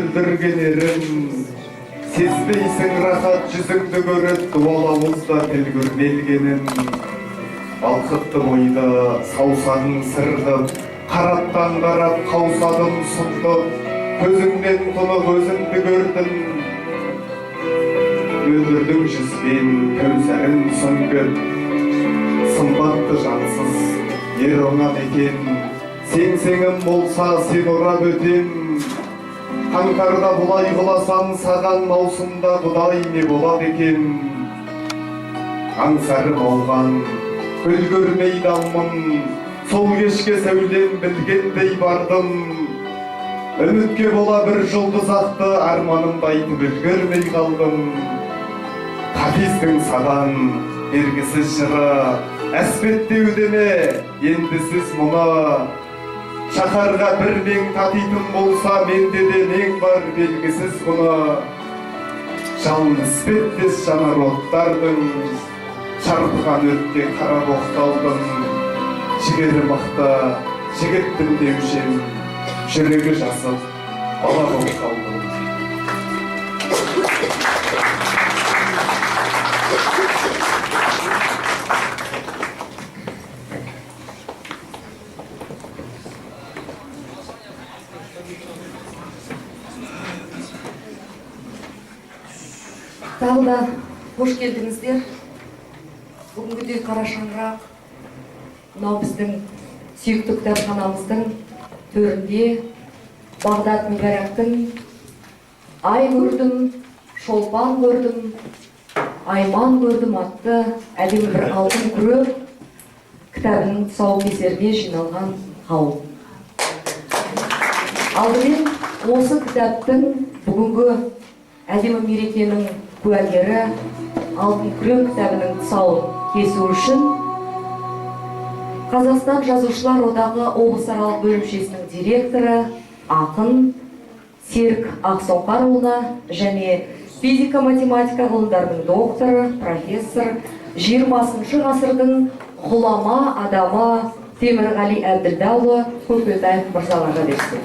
мөлдірген ерін, сезбейсің рахат жүзіңді көріп, дуалауызда тіл көрмелгенін. Балқытты бойда саусағың сырғып, қараттан қарап қаусадым сұқтып, көзіңнен тұнық өзіңді көрдім. Мөлдірдің жүзбен кәусәрін сөнгіп, сымбатты жансыз ер оңақ екен, сеңсеңім болса сен орап өтем. Қаңтарда бұлай қыласаң, саған маусымда құдай не болады екен. Аңсары болған гүл көрмей далмын, сол кешке сәулем білгендей бардым. Үмітке бола бір жұлдыз ақты, арманымды айтып үлгермей қалдым. Хафиздің саған бергісіз жыры, әспеттеудеме енді сіз мұны. Шаһарға бір мен татитын болса, менде де нең бар белгісіз бұны. Жалын іспеттес жанар оттардың, шарпыған өтке қарап оқталдым. Жігері мықты жігіттім деушем, жүрегі жасып бала болып қалдым. Тағы да қош келдіңіздер. Бүгінгідей қара шаңырақ мынау біздің сүйікті кітапханамыздың төрінде Бағдат Мүбәрактың «Ай көрдім, шолпан көрдім, айман көрдім» атты әдемі бір алтын күрек кітабының тұсаукесеріне жиналған қауым. Алдымен осы кітаптың бүгінгі әдемі мерекенің куәгері алтын күрек кітабының тұсауын кесу үшін Қазақстан Жазушылар Одағы облысаралық бөлімшесінің директоры ақын Серік Ақсоңқарұлына және физика-математика ғылымдарының докторы, профессор, 20 ғасырдың ғұлама адамы Темірғали Әбділдаұлы Көкбетаев мырзаларға берсін.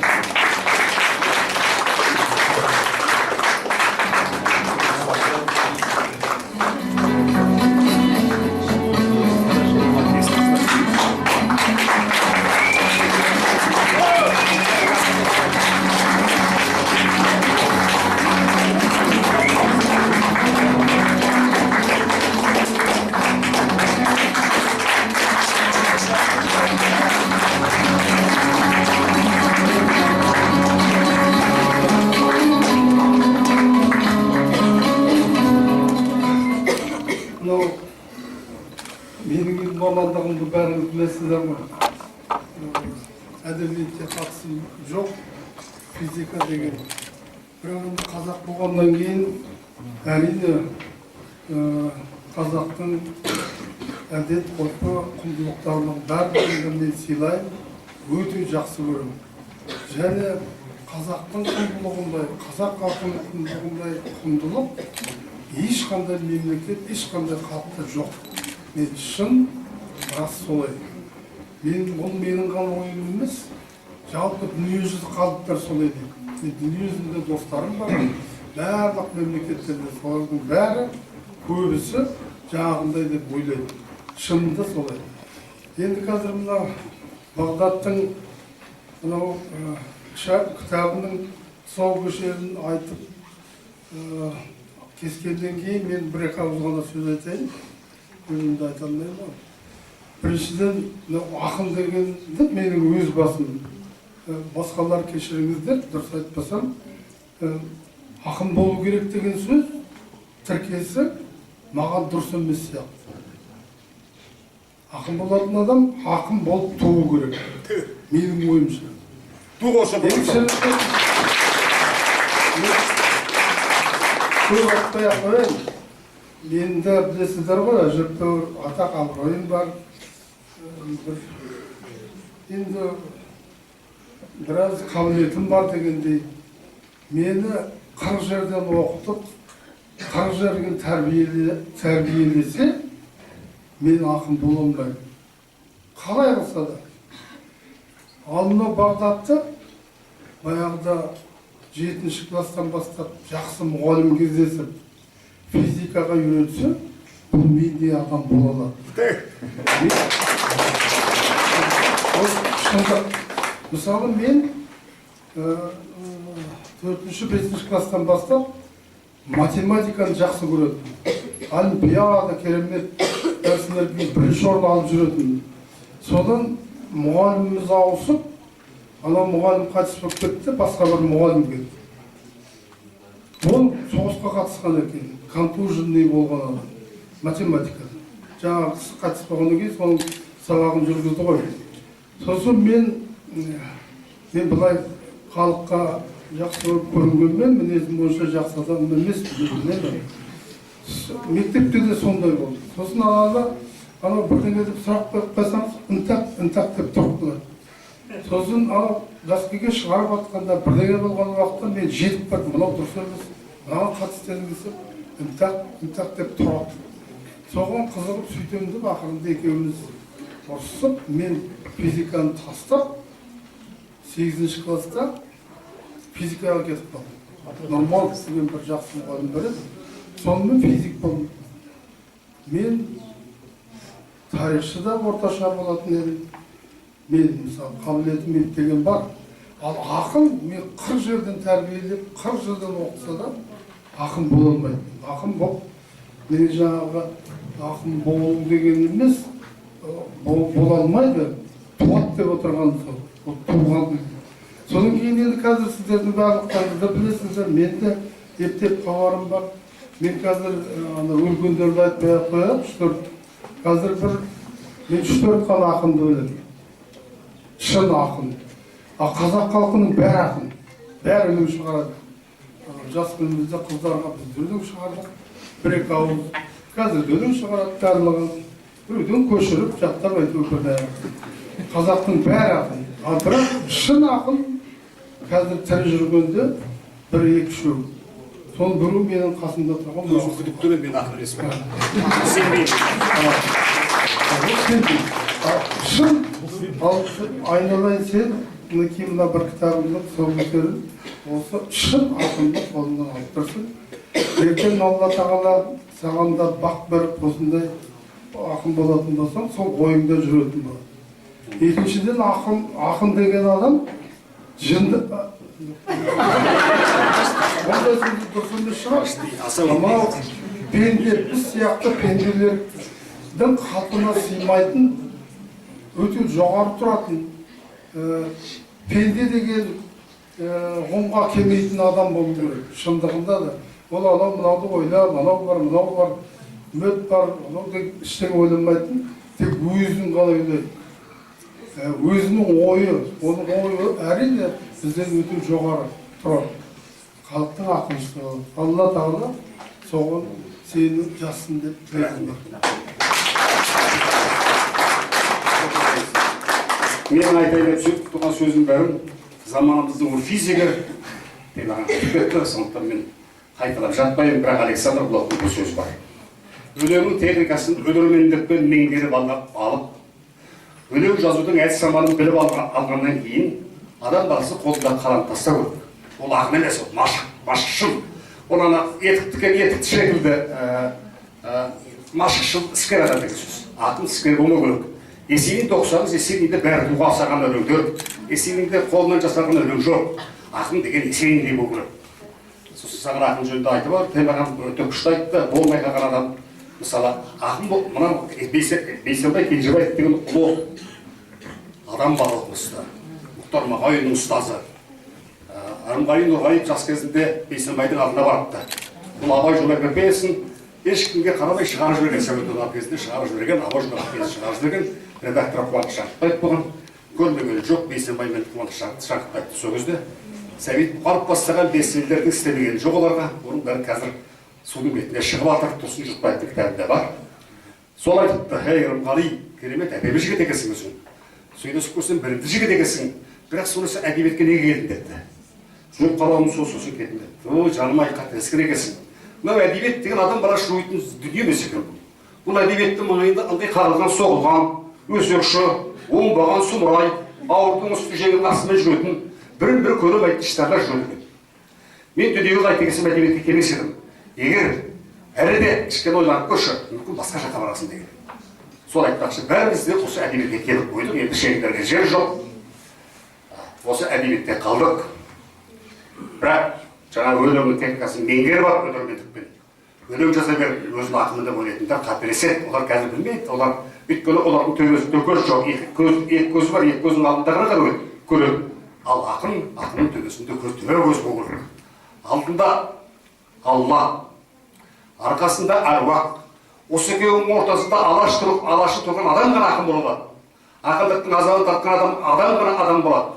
Менің мамандығымды бәріңіз білесіздер ме? Әдебиетке қатысым жоқ, физика деген. Бірақ енді қазақ болғаннан кейін әрине қазақтың әдет ғұрпы құндылықтарының бәрін мен сыйлаймын, өте жақсы көремін. Және қазақтың құндылығындай, қазақ халқының құндылығындай құндылық ешқандай мемлекет, ешқандай халықта жоқ. Мен шын рас солай. Бұл менің ғана ойым емес, жалпы дүниежүзі халықтар солай дейді. Дүниежүзінде достарым бар, барлық мемлекеттерде солардың бәрі көбісі жаңағындай деп ойлайды. Шынында солай. Енді қазір мына Бағдаттың мынау кітабының тұсаукесерін айтып кескеннен кейін мен бір-екі ауыз ғана сөз айтайын. Өзімді айта алмаймын. Біріншіден, ақын дегенді менің өз басым. Басқалар кешіріңіздер, дұрыс айтпасам, ақын болу керек деген сөз тіркесі маған дұрыс емес сияқты. Ақын болатын адам ақын болып туу керек. Менің ойымша. Көп айтпай ақ қояйын. Менің де білесіздер ғой, әжептәуір атақ абыройым бар. Енді біраз қабілетім бар дегендей, мені 40 жерден оқытып, 40 жерден тәрбиелесе, мен ақын бола алмаймын. Қалай қылса да. Ал мынау Бағдатты баяғыда 7 класстан бастап жақсы мұғалім кездесіп, физикаға үйретсе, бұл мендей адам бола алады. Мысалы, мен 4-5 класстан бастап математиканы жақсы көретін. Олимпиада, керемет дәрістерге бірінші орын алып жүретін. Содан мұғаліміміз ауысып, ана мұғалім қайтыс болып кетті, басқа бір мұғалім келді. Ол соғысқа қатысқан екен, контуженный болған адам, математикада. Жаңағы қатыс болғаннан кейін соның сабағын жүргізді ғой. Сосын мен былай халыққа жақсы көрінгенмен, мінезім бойынша жақсы адам емеспін. Мектепте де сондай болды. Сосын ана бірдеңе деп сұрақ қойып қойсаңыз, ынтақ деп тұрып қалады. Сосын гаскеге шығарып атқанда бірдеңе болған уақытта мен жетіп бардым, мынау дұрыс емес, мынаған қатысты десем, ынтақ деп тұрады. Соған қызығып сөйтем деп ақырында екеуміз ұрысып, мен физиканы тастап, 8 класста физикаға кетіп қалдым. Нормал деген бір жақсы мұғалім бар еді. Сонымен физик болдым. Мен тарихшыда орташа болатын едім. Мен, мысалы, қабілетім деген бар. Ал ақын, мен 40 жерден тәрбиелеп, 40 жерден оқыса да, ақын бола алмайды. Ақын бол, мен жаңағы ақын болу деген емес, бола алмайды, туады деп отырған сол, туған. Содан кейін енді қазір сіздердің барлықтарыңызды білесіздер, мен де ептеп қауарым бар. Мен қазір өлгендерді айтпай қояйын, қазір мен 3-4 қана ақынды білемін. Шын ақын. Қазақ халқының бәрі ақын. Бәрі өлең шығарады. Жас күнімізде қыздарға біз өлең шығардық. 1-2 ауыз. Қазір өлең шығарады барлығын. Біреуден көшіріп, жаттап айту көрді. Қазақтың бәрі ақын. Бірақ шын ақын қазір тірі жүргенде 1-2-3. Соның бірі менің қасымда тұрған. Өзің күдіктімен мен ақын емеспін. Сенбеймін. Шын, айналайын сен, кейін мына бір кітабымның тұсаукесерін осы шын ақынды қолыңнан алып тұрсын. Ертең Алла тағала саған да бақ беріп осындай ақын болатын болсаң, сол ойыңда жүретін болады. Екіншіден, ақын деген адам жынды... Ондай сөзді дұрыс емес шығар. Мынау пенде, біз сияқты пенделердің қалпына сыймайтын, өте жоғары тұратын, пенде деген ғұмға келмейтін адам болу керек. Шындығында да. Ол анау мынауды ойла, мынау бар, үміт бар, іштен ойламайтын, тек өзін ғана ойлайды. Өзінің ойы, оның ойы әрине бізден өте жоғары тұрады. Халықтың ақыншысы. Алла тағала соған сені жазсын деп тілеймін. Мен айтайын деп сөйтіп тұрған сөзім бәрін заманымыздың физигі деп кетті, сондықтан мен қайталап жатпаймын, бірақ Александр Блоктың бұл сөзі бар. Өлеңнің техникасын өлермендікпен меңгеріп алып, өлең жазудың әдіс-амалын біліп алғаннан кейін адам баласы қолында қалам тастау керек. Ол ақын емес, ол машықшыл. Ол ана етікті шекілді машықшыл іскер адам деген сөз. Ақын іскер болмау керек. Есенейді оқысаңыз, Есенейде бәрі туға асаған өлеңдер, Есенейде қолынан жасалған өлең жоқ. Ақын деген Есенейдей болу керек. Сосын саған ақын жөнінде айтып бар, маған өте күшті айтты, болмай қалған адам. Мысалы, ақын бұл, мына Бейсенбай Кенжебаев деген ұлы адам бар оқымысты. Мұхтар Мағауиннің ұстазы. Арымғали Нұрғалиев жас кезінде Бейсенбайдың алдына барыпты. Бұл Абай Жұмабекпесін ешкімге қарамай шығарып жіберген, Сәует кезінде шығарып жіберген, Абай Жұмабекпесін шығарып жіберген, редактор Қуаныш Жақыпбаев болған. Көрмеген жоқ, Бейсенбай мен Қуаныш Жақыпбаевты сол кезде Сәбит Бұқаров бастаған бестселлердің істемеген жоқ оларға. Оның бәрі қазір судың бетіне шығып жатыр, Тұрсын Жұртбаевтың кітабында бар. Сол айтыпты, Арымғали, керемет әдеби жігіт екенсің өзің. Сөйлесіп көрсең білімді жігіт екенсің, бірақ сонысы әдебиетке неге келдің деді. Жоқ қалауым сосын кеттім деді. Ой, жаным ай қателескер екенсің. Мынау әдебиет деген адам баласы жуйтын дүние емес екен бұл. Бұл әдебиеттің маңайында ылғи қарылған, соғылған, өсекші, оңбаған сұмырай, ауырдың үсті жеңіл астымен жүретін, бірін-бірі көріп айтқыштарға жүрген. Мен дүниеге қайта келсем әдебиетке келмес едім. Егер әрі де кішкене ойланып көрші, мүмкін басқа жаққа барасың деген. Сол айтпақшы, бәріміз де осы әдебиетке келіп қойдық, енді шегіндерге жер жоқ. Осы әдебиетте қалдық. Бірақ жаңа өлеңнің техникасын меңгеріп алып өнермендікпен. Өлең жаза беріп, өзінің ақыны деп ойлайтындар қателеседі. Олар қазір білмейді. Олар өйткені олардың төбесінде көз жоқ. Екі көзі бар, екі көзінің алдында ғана көреді. Ал ақынның төбесінде төбе көз болу керек. Алдында Алла, арқасында әруақ. Осы екеуінің ортасында алашы тұрған адам ғана ақын бола алады. Ақындықтың азабын тартқан адам ғана адам болады.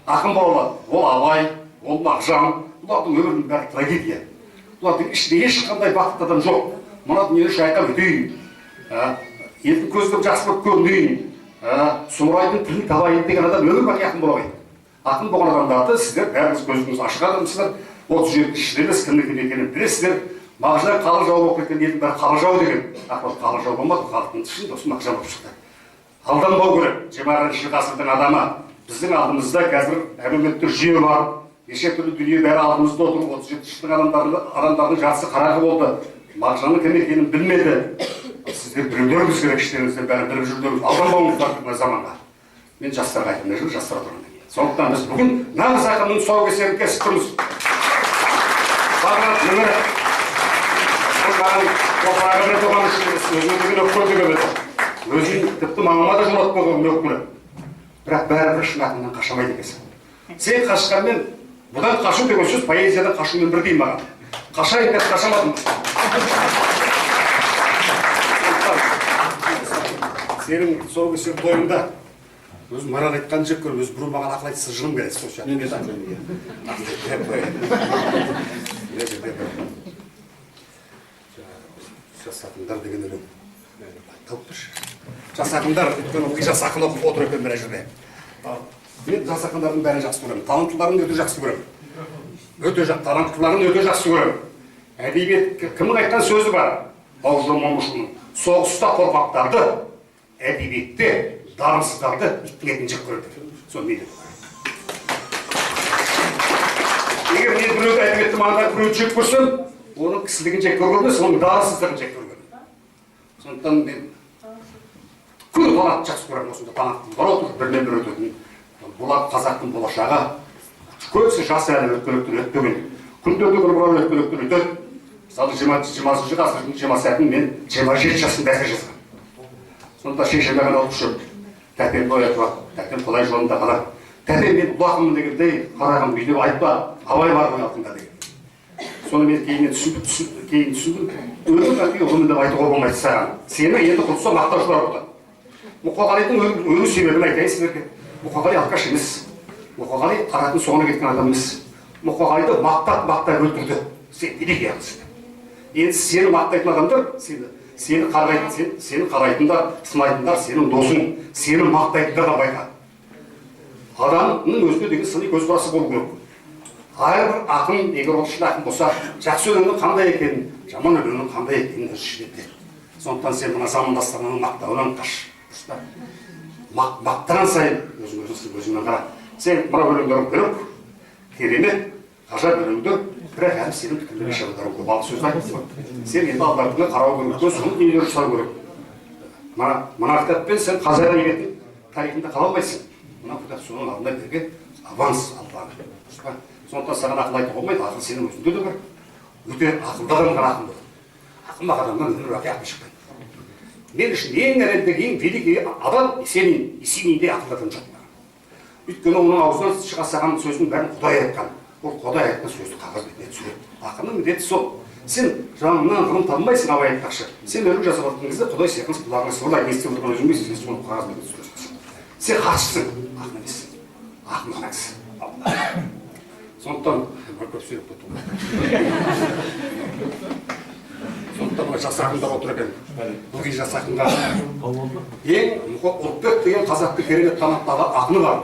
Ақын бола алады. Ол Абай, ол Мағжан. Бұлардың өмірінің бәрі трагедия. Бұлардың ішінде ешқандай бақытты адам жоқ. Мына дүниені шайқап өтейін. Елдің көзді жақсы көріп көрінейін. Сұмырайдың тілін табайын деген адам өмір бақи ақын бола алмайды. Ақын болған адамдарды сіздер бәріңіз көзіңіз ашық адамсыздар. 37-ші емес кімнің екенін білесіздер. Мағжан қалы жау болып кеткен елдің бәрі қалы жау деген. Ақыл қалы жау болмады, халықтың ішінде осы Мағжан болып шықты. Алданбау керек. 20-ші ғасырдың адамы. Біздің алдымызда қазір әлеуметтік жүйе бар. Неше түрлі дүние бәрі алдымызда отыр. 37-ші жылдың адамдардың жартысы қараңғы болды. Мағжанның кім екенін білмеді. Сіздер біреулеріңіз керек, іштеріңізден бәрі біліп жүрдіңіз. Алданбауыңыздар бұл заманға. Мен жастарға айтып жүрмін, жастар отырмын. Сондықтан біз бүгін нағыз ақынның тұсаукесерін кесіп тұрмыз. Бағдат өмірі. Топырағы бір туған үшін өзіне деген өкпөрді көбеді. Өзін тіпті маңыма да жолатпаған өкпірі. Бірақ бәрібір шын ақыннан қашамайды екенсің. Сен қашқанмен бұдан қашу деген сөз поэзиядан қашумен бірдей маған. Қашайын деп қашамадым. Сенің тұсаукесер тойыңда өзім марал айтқан жек көріп, өзі бұрын маған ақыл айтса жыным келеді. Сол сияқты. Жас ақындар деген өлең. Тауып тұршы. Жас ақындар, өйткені жас ақын оқып отыр екен мына жерде. Мен жас ақындардың бәрін жақсы көремін. Таланттыларын өте жақсы көремін. Таланттыларын өте жақсы көремін. Әдебиет кімнің айтқан сөзі бар? Бауыржан Момышұлының. Соғыста қорқақтарды, әдебиетте дарынсыздарды иттің етін жек көреді. Соны мен де егер мен біреуді әдебиетті маңда біреуді жек көрсем, оның кісілігін жек көргенде, оның дарынсыздығын жек көрген. Сондықтан мен күн талантты жақсы көремін. Осында таланттың бар отыр, бірінен бір өтетін. Бұлар қазақтың болашағы. Көбісі жас әлі өткелектер. Күндерді бір бұрау өткелектер өтеді. Мысалы 20-шы ғасырдың 27-ін мен 27 жасында әзір жазған. Сонда шешеме ғана алып жүріп, тәтем той айтып, тәтем құдай жолында қалар. Тәтем мен ұлақымын дегенде, қарағым бүйтіп айтпа, Абай бар ғой алтында деген. Соны мен кейін түсіндім. Өзім әке ұғымын деп айтуға болмайды саған. Сені енді құртса мақтаушылар болды. Мұқағалидың өлу себебін айтайын сіздерге. Мұқағали алқаш емес. Мұқағали қаратын соңына кеткен адам емес. Мұқағалиды мақтап өлтірді. Сен не деген яғысың? Енді сені мақтайтын адамдар, сені қарайтындар, сынайтындар, сенің досың, сені мақтайтындар да байқа. Адамның өзіне деген сыни көзқарасы болу керек. Әрбір ақын, егер ол шын ақын болса, жақсы өлеңнің қандай екенін, жаман өлеңнің қандай екенін өзі ішінеді. Сондықтан сен мына замандастарының мақтауынан қаш. Мақтаған сайын өзіңнен қара. Сен мына өлеңдерің көріп, керемет, ғажап өлеңдер, бірақ әлі сенің пікірлерге шабыдарың көп. Ал сөз айтып, сен енді алдартыңа қарау керек, соның нелер жасау керек. Мына кітаппен сен қазақ әдебиетінің тарихында қала алмайсың. Мына кітап соның алдында берген аванс алған. Сондықтан саған ақыл айтуға болмайды, ақыл сенің өзінде де бар. Өте ақылды адамдар ақын болады. Ақымақ адамнан өмір бақи ақыл шықпайды. Мен үшін ең әлемдегі ең великий адам Есенинде ақыл адам жоқ. Өйткені оның аузынан шыға салған сөздің бәрін Құдай айтқан. Ол Құдай айтқан сөзді қағаз бетіне түсіреді. Ақынның міндеті сол. Сен жаныңнан ғылым танымайсың, Абай айтпақшы. Сен өлең жазып жатқан кезде Құдай сенің құлағыңа сыбырлайды, естіп отырған өзің емессің, сен оны қағаз бетіне түсіресің. Сен хатшысың, ақын емессің. Ақын ғанасың. Сондықтан көп сөйлеп сондықтан жас ақындар отыр екен. Бұл жас ақынға ең Ұлықбек деген қазақты керемет танытқан ақыны бар.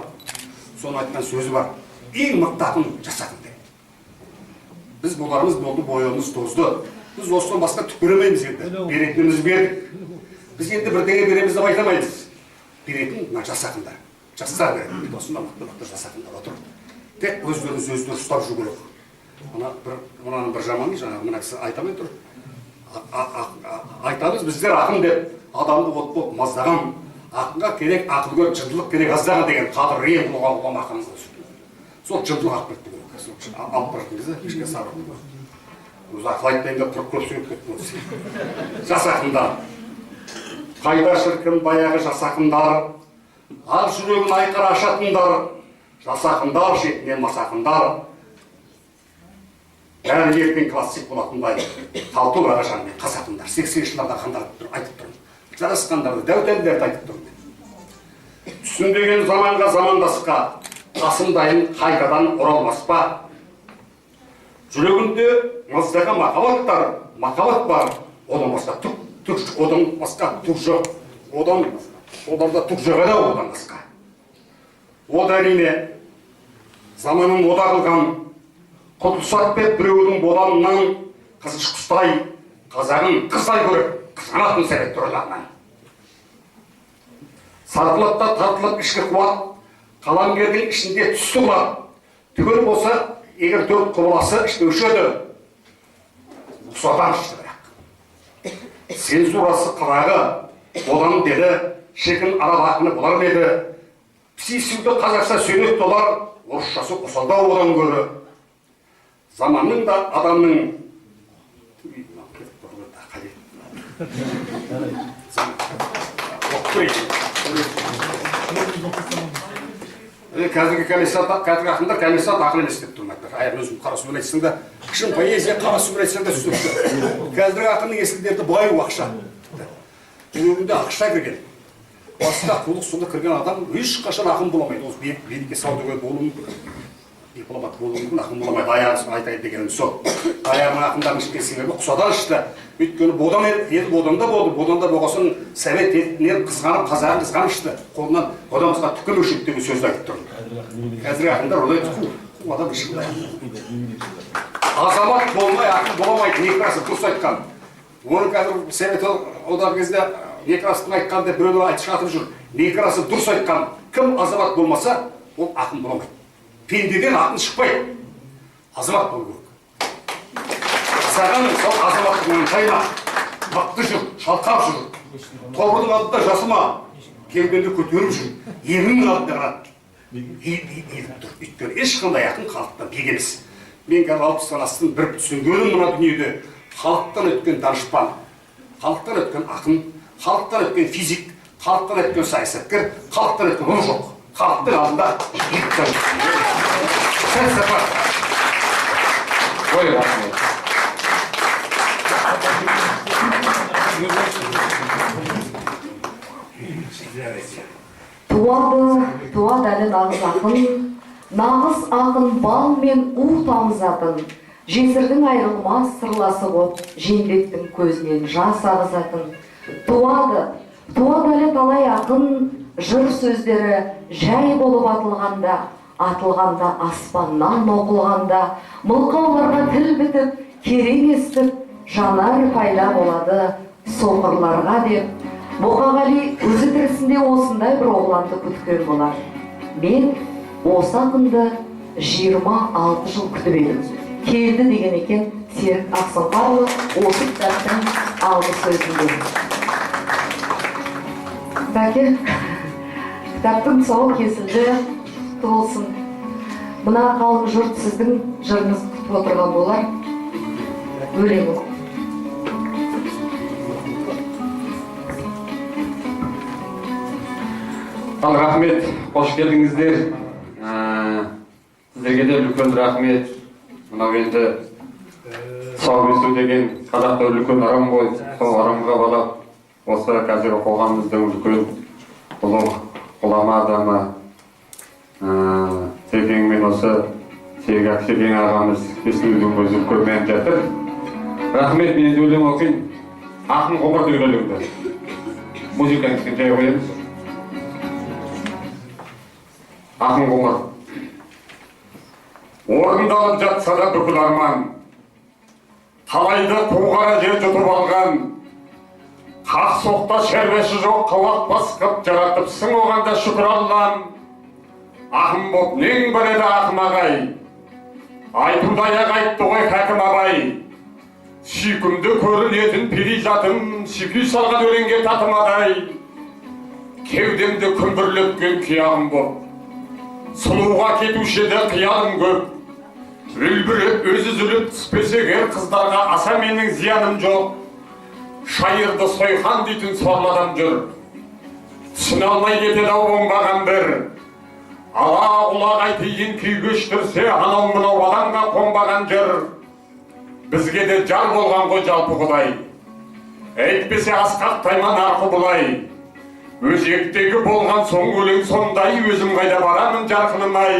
Соны айтқан сөзі бар. Ең мықты ақын жас ақын деген. Біз боларымыз болды, бойымыз тозды. Біз осыдан басқа түк көремейміз енді. Беретініміз бердік. Біз енді бірдеңе береміз деп айтамаймыз. Беретін мына жас ақындар. Жастар береді. Осында мықты жас ақындар отыр. Тек өздерін ұстап жүру керек. мынаның бір жаманы жаңағы мына кісі айта алмай тұр. Айтамыз біздер ақын деп адамды от болып маздаған, ақынға керек ақыл көр, жындылық керек аздаған деген қадыр ең ұлған ақынымыз осы. Сол жындылық ақыл етті керек. Сол алып баратын кезде ешке сабыр. Өзі ақыл айтпайын деп тұрып көп сөйлеп кетті осы. Жас ақындар. Қайда шіркін баяғы жас ақындар, ар жүрегін айқара ашатындар, жас ақындар шетінен мас ақындар. Бәрі ертең классик болатындай, талту ағашанмен қас ақындар, 80 жылдарда ақындар айтып тұрмын. Жарасқандарды, дәутелдерді айтып тұрмын. Түсінбеген заманға замандасқа, қасымдайын қайтадан оралмас па? Жүрегінде мыздаған махаббат бар, одан басқа түк жоқ, оларда түк жоқ еді одан басқа. О да әрине, заманын ода қылған, құтылсақ деп біреудің боданынан, қызыш құстай, қазағын қыздай көріп, қызғанатын сәбет тұрылағынан. Сартылып та тартылып ішкі қуат, қаламгердің ішінде түсті қылап, түгел болса, егер төрт құбыласы іште өшеді, ұқсатан ішті бірақ. Цензурасы қырағы, одан деді, шекін араб ақыны болар ма еді, псисуді қазақша сөйлеп толар, орысшасы қосалдау одан көрі. Заманның да адамның қазіргі ақындар комиссат ақыл емес деп тұрмайды. Аяғын өзім қара сумен айтсаң да, кішін поэзия қара сумен айтсаң да сөзді. Қазіргі ақынның есілдерді бұлай ақша. Жүрегінде ақша кірген. Басында қулық суды кірген адам ешқашан ақын боламайды. Ол билікке саудагер болуы мүмкін. Дипломат болуы мүмкін, ақын боламайды. Аяғын айтайын дегенім сол. Аяғын ақындардың ішкен себебі құсадан ішті. Өйткені бодан еді, боданда болды. Боданда болғасын совет елінен қызғанып, қазағын қызғанышты. Қолынан одан басқа түкім өшеді деген сөзді айтып тұрмын. Қазіргі ақындар олай қу адам ішінде. Азамат болмай, ақын боламайды, Некрасов дұрыс айтқан. Оны қазір совет одағы кезде Некрасовтың айтқан деп біреулер айтып жатып жүр. Некрасов дұрыс айтқан. Кім азамат болмаса, ол ақын боламайды. Пендеден ақын шықпайды. Азамат болу керек. Саған сол азаматтығын қайма, мықты жүр, шалқап жүр. Тобырдың алдында жасыма, кеудеңді көтеріп жүр. Ерінің алдында қарады. Еліп тұр. Өйткені ешқандай ақын халықтан биік емес. Мен қазір 60-тан астын бір түсінгенім мына дүниеде халықтан өткен данышпан, халықтан өткен ақын, халықтан өткен физик, халықтан өткен саясаткер, халықтан өткен ұлы жоқ. Халықтың алдында биік тұр. Сәл сапар. Ой, рахмет. Туады әлі нағыз ақын бал мен у тамызатын, жесірдің айрылмас сырласы боп, жендеттің көзінен жас ағызатын. Туады әлі талай ақын, жыр сөздері жай болып атылғанда аспаннан оқылғанда, мылқауларға тіл бітіп, керең естіп, жанар пайда болады соқырларға деп. Мұқағали өзі тірісінде осындай бір оғланды күткен болар. Мен осы ақынды 26 жыл күтіп едім. Келді деген екен Серік Ақсұңқарұлы осы кітаптың алғы сөзінде. Бәке, кітаптың тұсауы кесілді, құтты болсын. Мына қалың жұрт сіздің жырыңызды күтіп отырған болар. Өлең оқып. Ал рахмет, қош келдіңіздер. Сіздерге де үлкен рахмет. Мынау енді тұсау деген қазақта үлкен арам ғой. Сол арамға балап, осы қазір қоғамымыздың үлкен ұлы ғұлама адамы Секең мен осы Серік Секең ағамыз естілудің өзі көрмейін жатыр. Рахмет, мен енді өлең оқиын. Ақын ғұмыр деген өлеңді. Музыканы кішкентай қоямыз. Ақын ғұмыр. Орындалып жатса да бүкіл арман, талайды қуғара жер жұтып алған, қақ соқта шербеші жоқ қауақ басқып жаратыпсың оғанда шүкір Аллам. Ақын боп нең бар еді ақым ағай, айтудай-ақ айтты ғой хәкім абай. Сүйкімді көрінетін перизатым, сүйкүй салған өлеңге татымадай. Кеудемді күмбірлеткен қиялым боп, сұлуға кетуші еді қиялым көп. Үлбіріп өзі үзіліп түспесегер қыздарға аса менің зияным жоқ. Шайырды сойқан дейтін сорладан жүр, түсіне алмай кетеді-ау оңбаған бір. Ала құлақ айтайын күй көштірсе, анау мынау адамға қонбаған жыр. Бізге де жар болған ғой жалпы Құдай, әйтпесе асқақтайман арқы бұлай. Өзектегі болған соң өлең сондай, өзім қайда барамын жарқыным-ай.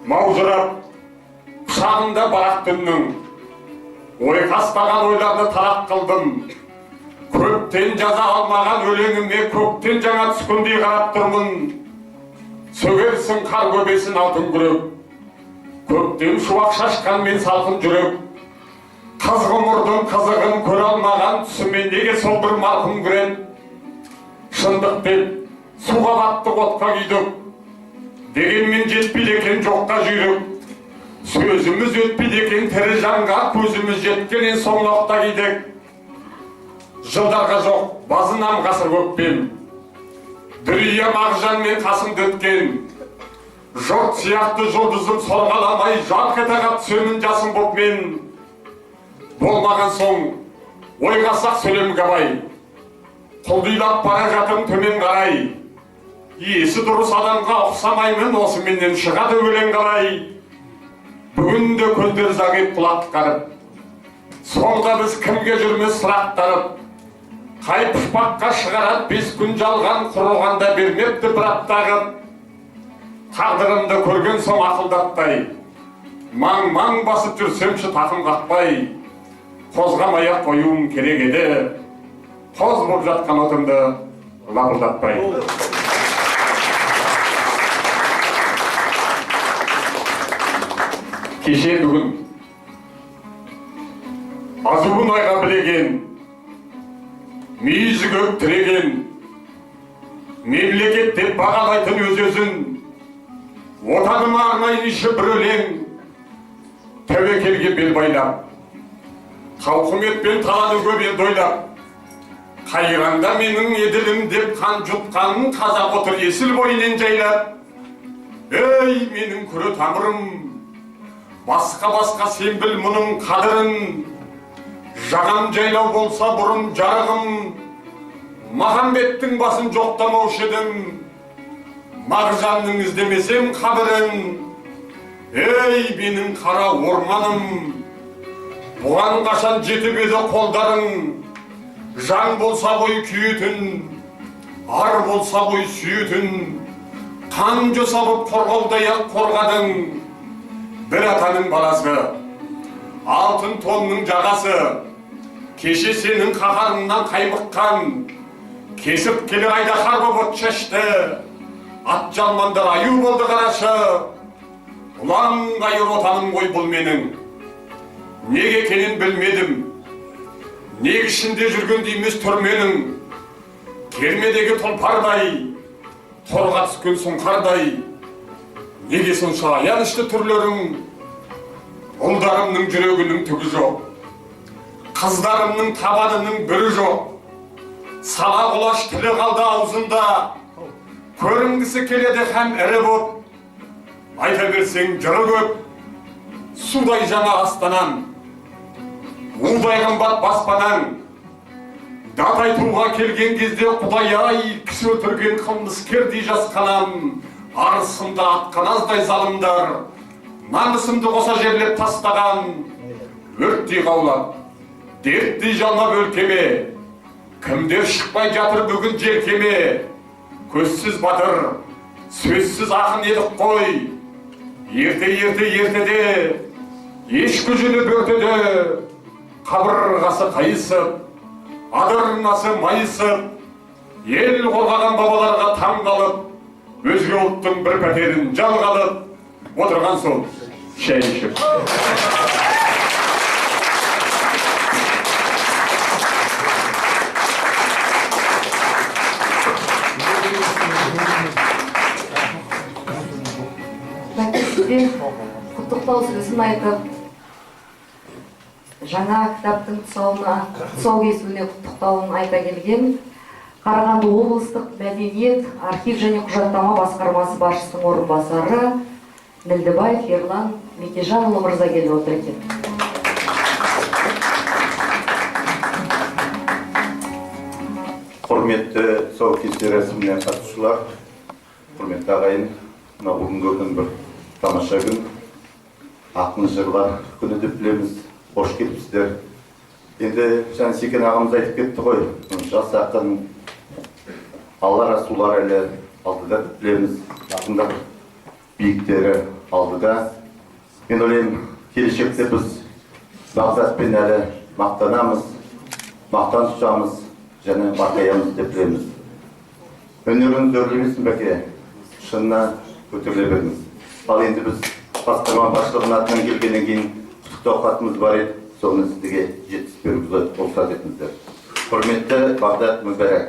Маужырап құшағында барақ түннің, ойқастаған ойларды талап қылдым. Көптен жаза алмаған өлеңіме көктен жаңа түскендей қарап тұрмын. Сөгерсің қар көбесін алтын күрек, көктен шуақ шашқан мен салқын жүрек. Қыз ғұмырдың қызығын көре алмаған түсіме неге сол бір марқұм күрен. Шындық деп суға баттық отқа күйдік, дегенмен жетпейді екен жоққа жүйрік. Сөзіміз өтпейді екен тірі жанға, көзіміз жеткенен соң ноқта кидік. Жылдарға жоқ базынам ғасыр көкпен, дүрия мағжанмен қасымды өткен. Жұрт сияқты жұлдызым сорғаламай, жарқ ете қап түсемін жасым боп мен. Болмаған соң ойға сақ сөйлемге абай, құлдилап бара жатым төмен қарай. Есі дұрыс адамға ұқсамаймын, осы менен шығады өлең қалай. Бүгінде көздер зағип құлақ қарып, соңға біз кімге жүрміз сұрақтарып. Қай пұшпаққа шығарат 5 күн жалған, құрығанда бермепті бір аптағып. Тағдырымды көрген соң ақылдаттай, маң-маң басып жүрсемші тақым қақпай. Қозғамай-ақ қоюым керек еді, қоз боп жатқан отымды лапылдатпай. Кеше бүгін азуын айға білеген, мүйізі көк тіреген, мемлекет деп бағалайтын өз-өзін, отаныма арнайыншы бір өлең, тәуекелге бел байлап, тауқыметпен таланы көп ел дойлап. Қайранда менің еділім деп қан жұтқанын қазақ отыр есіл бойынан жайлап. Ей, менің күрі тамырым, басқа сен біл мұның қадырын. Жағам жайлау болса бұрын жарығым, Махамбеттің басын жоқтамаушы едім, Мағжанның іздемесем қабірін. Ей, менің қара орманым, бұған қашан жетіп еді қолдарың. Жан болса ғой күйетін, ар болса ғой сүйетін, қан жосалып қорғаудай-ақ қорғадың. Бір атаның баласы, алтын тонның жағасы, кеше сенің қаһарыңнан қаймыққан, кесіп келе айдаһар боп от шашты. Ат жалмандар аю болды қарашы. Ұлан қайыр отаным ғой бұл менің, неге екенін білмедім. Неге ішінде жүрген дейміз түрменің, кермедегі тұлпардай, торға түскен сұңқардай. Неге сонша аянышты түрлерің? Ұлдарымның жүрегінің түгі жоқ, қыздарымның табанының бірі жоқ. Сала құлаш тілі қалды аузында, көрінгісі келеді һәм ірі боп. Айта берсең жыры көп, судай жаңа астанан, удай қымбат баспанаң. Дат айтуға келген кезде Құдай-ай, кісі өлтірген қылмыскердей жасқанам. Арысымда атқаназдай залымдар, намысымды қоса жерлеп тастаған. Өрттей қаулап, дерттей жалмап өлкеме, кімдер шықпай жатыр бүгін желкеме. Көзсіз батыр, сөзсіз ақын едік қой, ертеде, ешкі жүні бөртеді. Қабырғасы қайысып, адырнасы майысып, ел қорғаған бабаларға таң қалып, өзге ұлттың бір пәтерін жалғалып, отырған сол шәй ішіп. Сізге құттықтау сөзін айтып, жаңа кітаптың тұсаукесуіне құттықтауын айта келген Қарағанды облыстық мәдениет, архив және құжаттама басқармасы басшысының орынбасары Нілдібаев Ерлан Мекежанұлы мырза келіп отыр екен. Құрметті тұсаукесер рәсіміне қатысушылар, құрметті ағайын, мына бүгінгі күн бір тамаша күн. Ақын жырлар күні деп білеміз. Қош келіпсіздер. Енді Жансекен ағамыз айтып кетті ғой, жас ақын Алла Расулар әлі алдыда деп білеміз. Ақындар биіктері алдыда. Мен ойлаймын, келешекте біз Бағдатпен әлі мақтанамыз, мақтан тұтамыз және марқаямыз деп білеміз. Өнеріңіз өрлемесін бәке, шынына көтеріле беріңіз. Ал енді біз басқарма басшылығының атынан келгеннен кейін құттықтау хатымыз бар еді, соны сізге жеткізіп беруге рұқсат етіңіздер. Құрметті Бағдат Мүбәрак,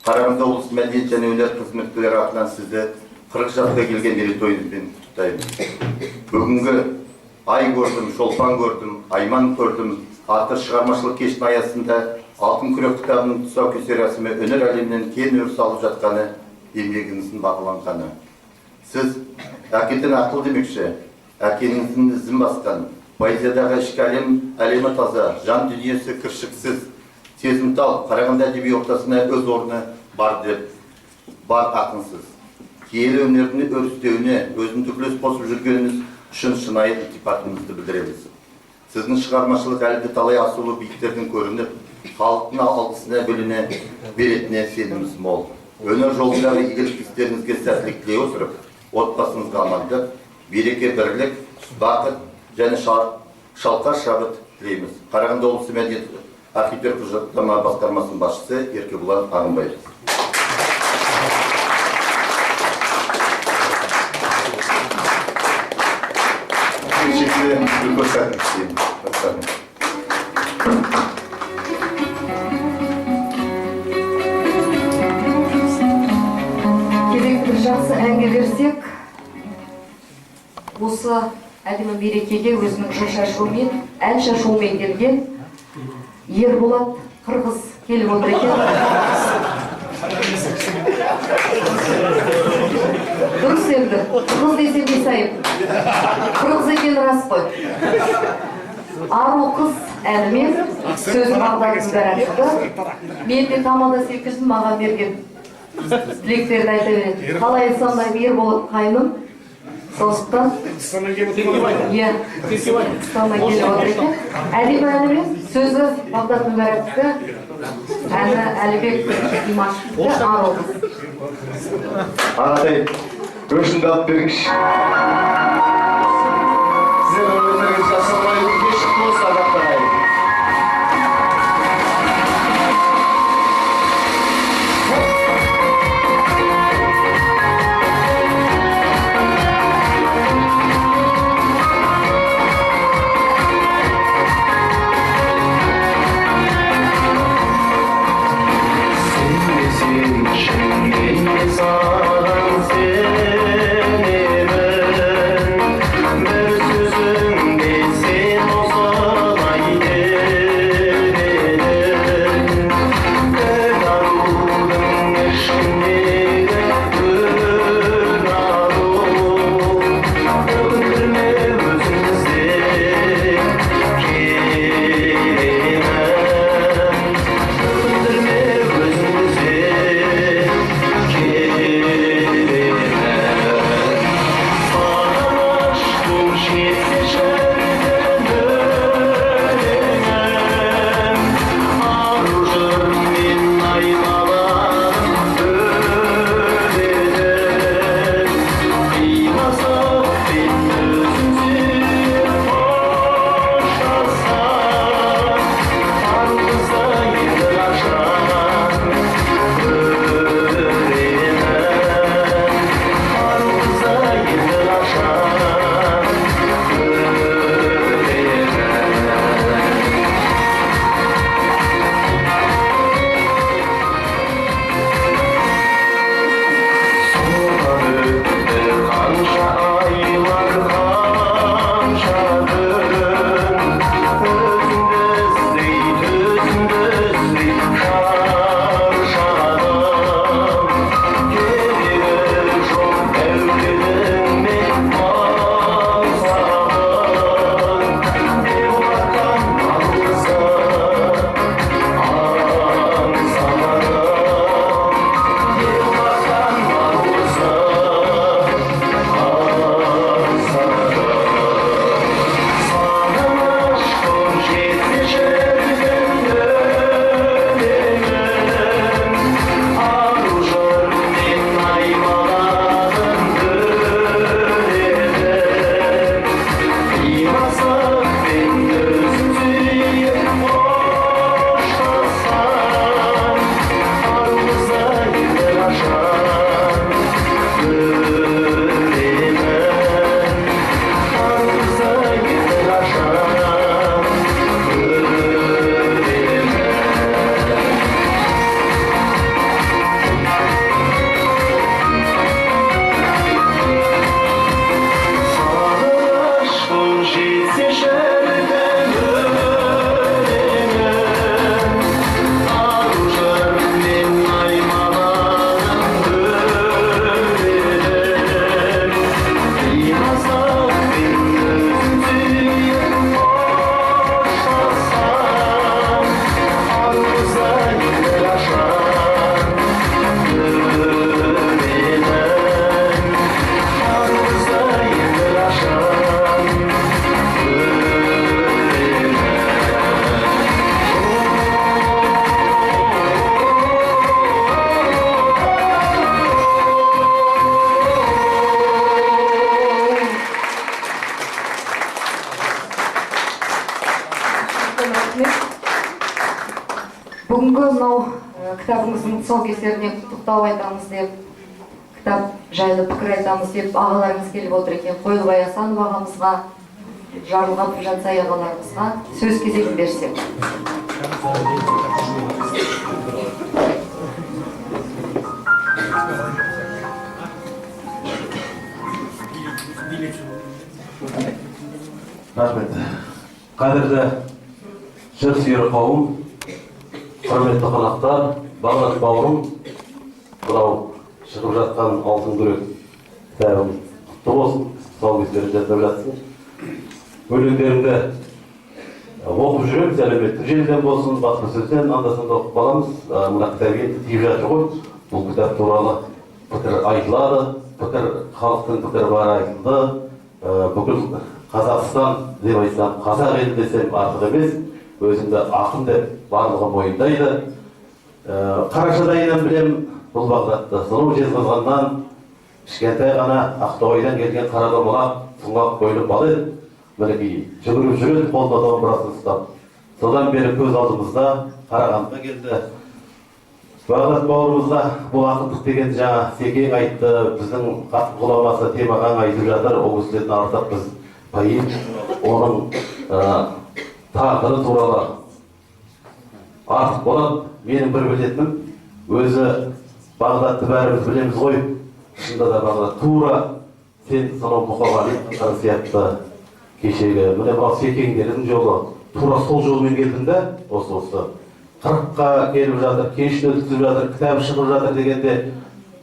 Қарағанды облысы мәдениет және өнер қызметкерлері атынан сізді 40 жасқа келген мерейтойыңызбен құттықтаймын. Бүгінгі ай көрдім, шолпан көрдім, айман көрдім атты шығармашылық кештің аясында Алтын күрек кітабының тұсаукесер рәсімі өнер әлемінен кең өріс алып жатқаны, еңбегіңіздің бағаланғаны. Сіз әкеден ақыл демекші, әкеніңіздің ізін басқан, поэзиядағы ішкі әлемі таза, жан дүниесі кіршіксіз, сезімтал, Қарағанды әдеби ортасына өз орны бар ақынсыз. Киелі өнердің өрістеуіне өзіндік үлес қосып жүргеніңіз үшін шынайы ілтипатымызды білдіреміз. Сіздің шығармашылық әлі талай асулы биіктердің көрініп, халықтың алғысына бөліне беретініне сеніміміз мол. Өнер жолындағы игілік істеріңізге сәттілік тілей отырып, отбасыңызға амандық, береке, бірлік, бақыт және шалқар шабыт тілейміз. Қарағанды облысы мәдениет архивтер құжаттама басқармасының басшысы Еркебұлан Ағымбаев. Кезекті бір жақсы әнге берсек, осы әдемі мерекеге өзінің жыр шашуымен, ән шашуымен келген Ерболат Қырғыз келіп отыр екен. Дұрыс енді, қыз десем не сайып. Қырғыз екен рас қой. Ару қыз әнімен сөзін Бағдат Мүбәрәкті мен де тамада секілдім маған берген тілектерді айта береді. Қалай сондай Ерболат қайным, сондықтан Қыстаннан келіп отыр екен. Әдемі әнімен сөзі Бағдат Мүбәрәкті, әні Әлібек Имашевті Ару қыз. Ағатай, өшінді алып беріңізші. Сіздер өнеріңіз жасалмай өтке шықты осы ағаттар ай. Sağ Бүгінгі мынау кітабыңыздың тұсаукесеріне құттықтау айтамыз деп, кітап жайлы пікір айтамыз деп ағаларыңыз келіп отыр екен. Қойлыбай Асанов ағамызға, Жарылғап Жансай ағаларымызға сөз кезегін берсек. Рахмет. Қадірлі жыр сүйер қауым, құрметті қонақтар, Бағдат бауырым, мынау шығып жатқан алтын күрек кітабым құтты болсын, тұсаукесері жасап жатсын. Өлеңдерімді оқып жүреміз, әлеуметтік желіден болсын, баспасөзден анда-санда оқып қаламыз. Мына кітап енді тиіп жатыр ғой. Бұл кітап туралы пікір айтылады, халықтың пікірі бар айтылды. Бүкіл Қазақстан деп айтсам, қазақ елі десем артық емес, өзімді ақын деп барлығы мойындайды. Қарашада айынан білем, бұл Бағдатты сұлу жезқазғаннан, кішкентай ғана Ақтоғайдан келген қара домалақ, сұңғақ бойлы бала еді. Мінекей жүгіріп жүреді, қолда домбырасын ұстап. Содан бері көз алдымызда Қарағандыға келді. Бағдат бауырымызға бұл ақындық деген жаңа Секең айтты, біздің қатып ғұламасы Темағаң айтып жатыр, ол кісілерден артық біз поэт, оның тағдыры туралы артық болады. Менің бір білетінім, өзі Бағдатты бәріміз білеміз ғой, шынында да Бағдат тура сен сонау Мұқағали сияқты кешегі, міне бұл Секеңдердің жолы, тура сол жолмен келдің да, осы 40-қа келіп жатыр, кешін өткізіп жатыр, кітап шығып жатыр дегенде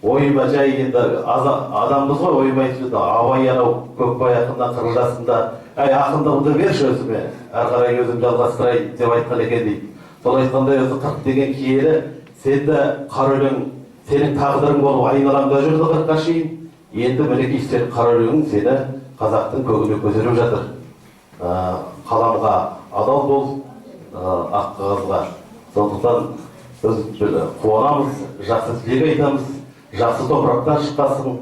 ойыма жай енді адамбыз ғой, ойыма айтып Абай анау Көкбай ақыннан қырылдасында, ақындығымды берші өзіме, әрі қарай өзім жалғастырайын деп айтқан екен дейді. Сол айтқандай осы 40 деген киелі, сен де қара өлең, сенің тағдырың болып айналамда жүрді 40-қа шейін. Енді мінекей сенің қара өлеңің сені қазақтың көгіне көтеріп жатыр. Қаламға адал бол, ақ қағазға. Сондықтан біз қуанамыз, жақсы тілек айтамыз, жақсы топырақтан шыққасың,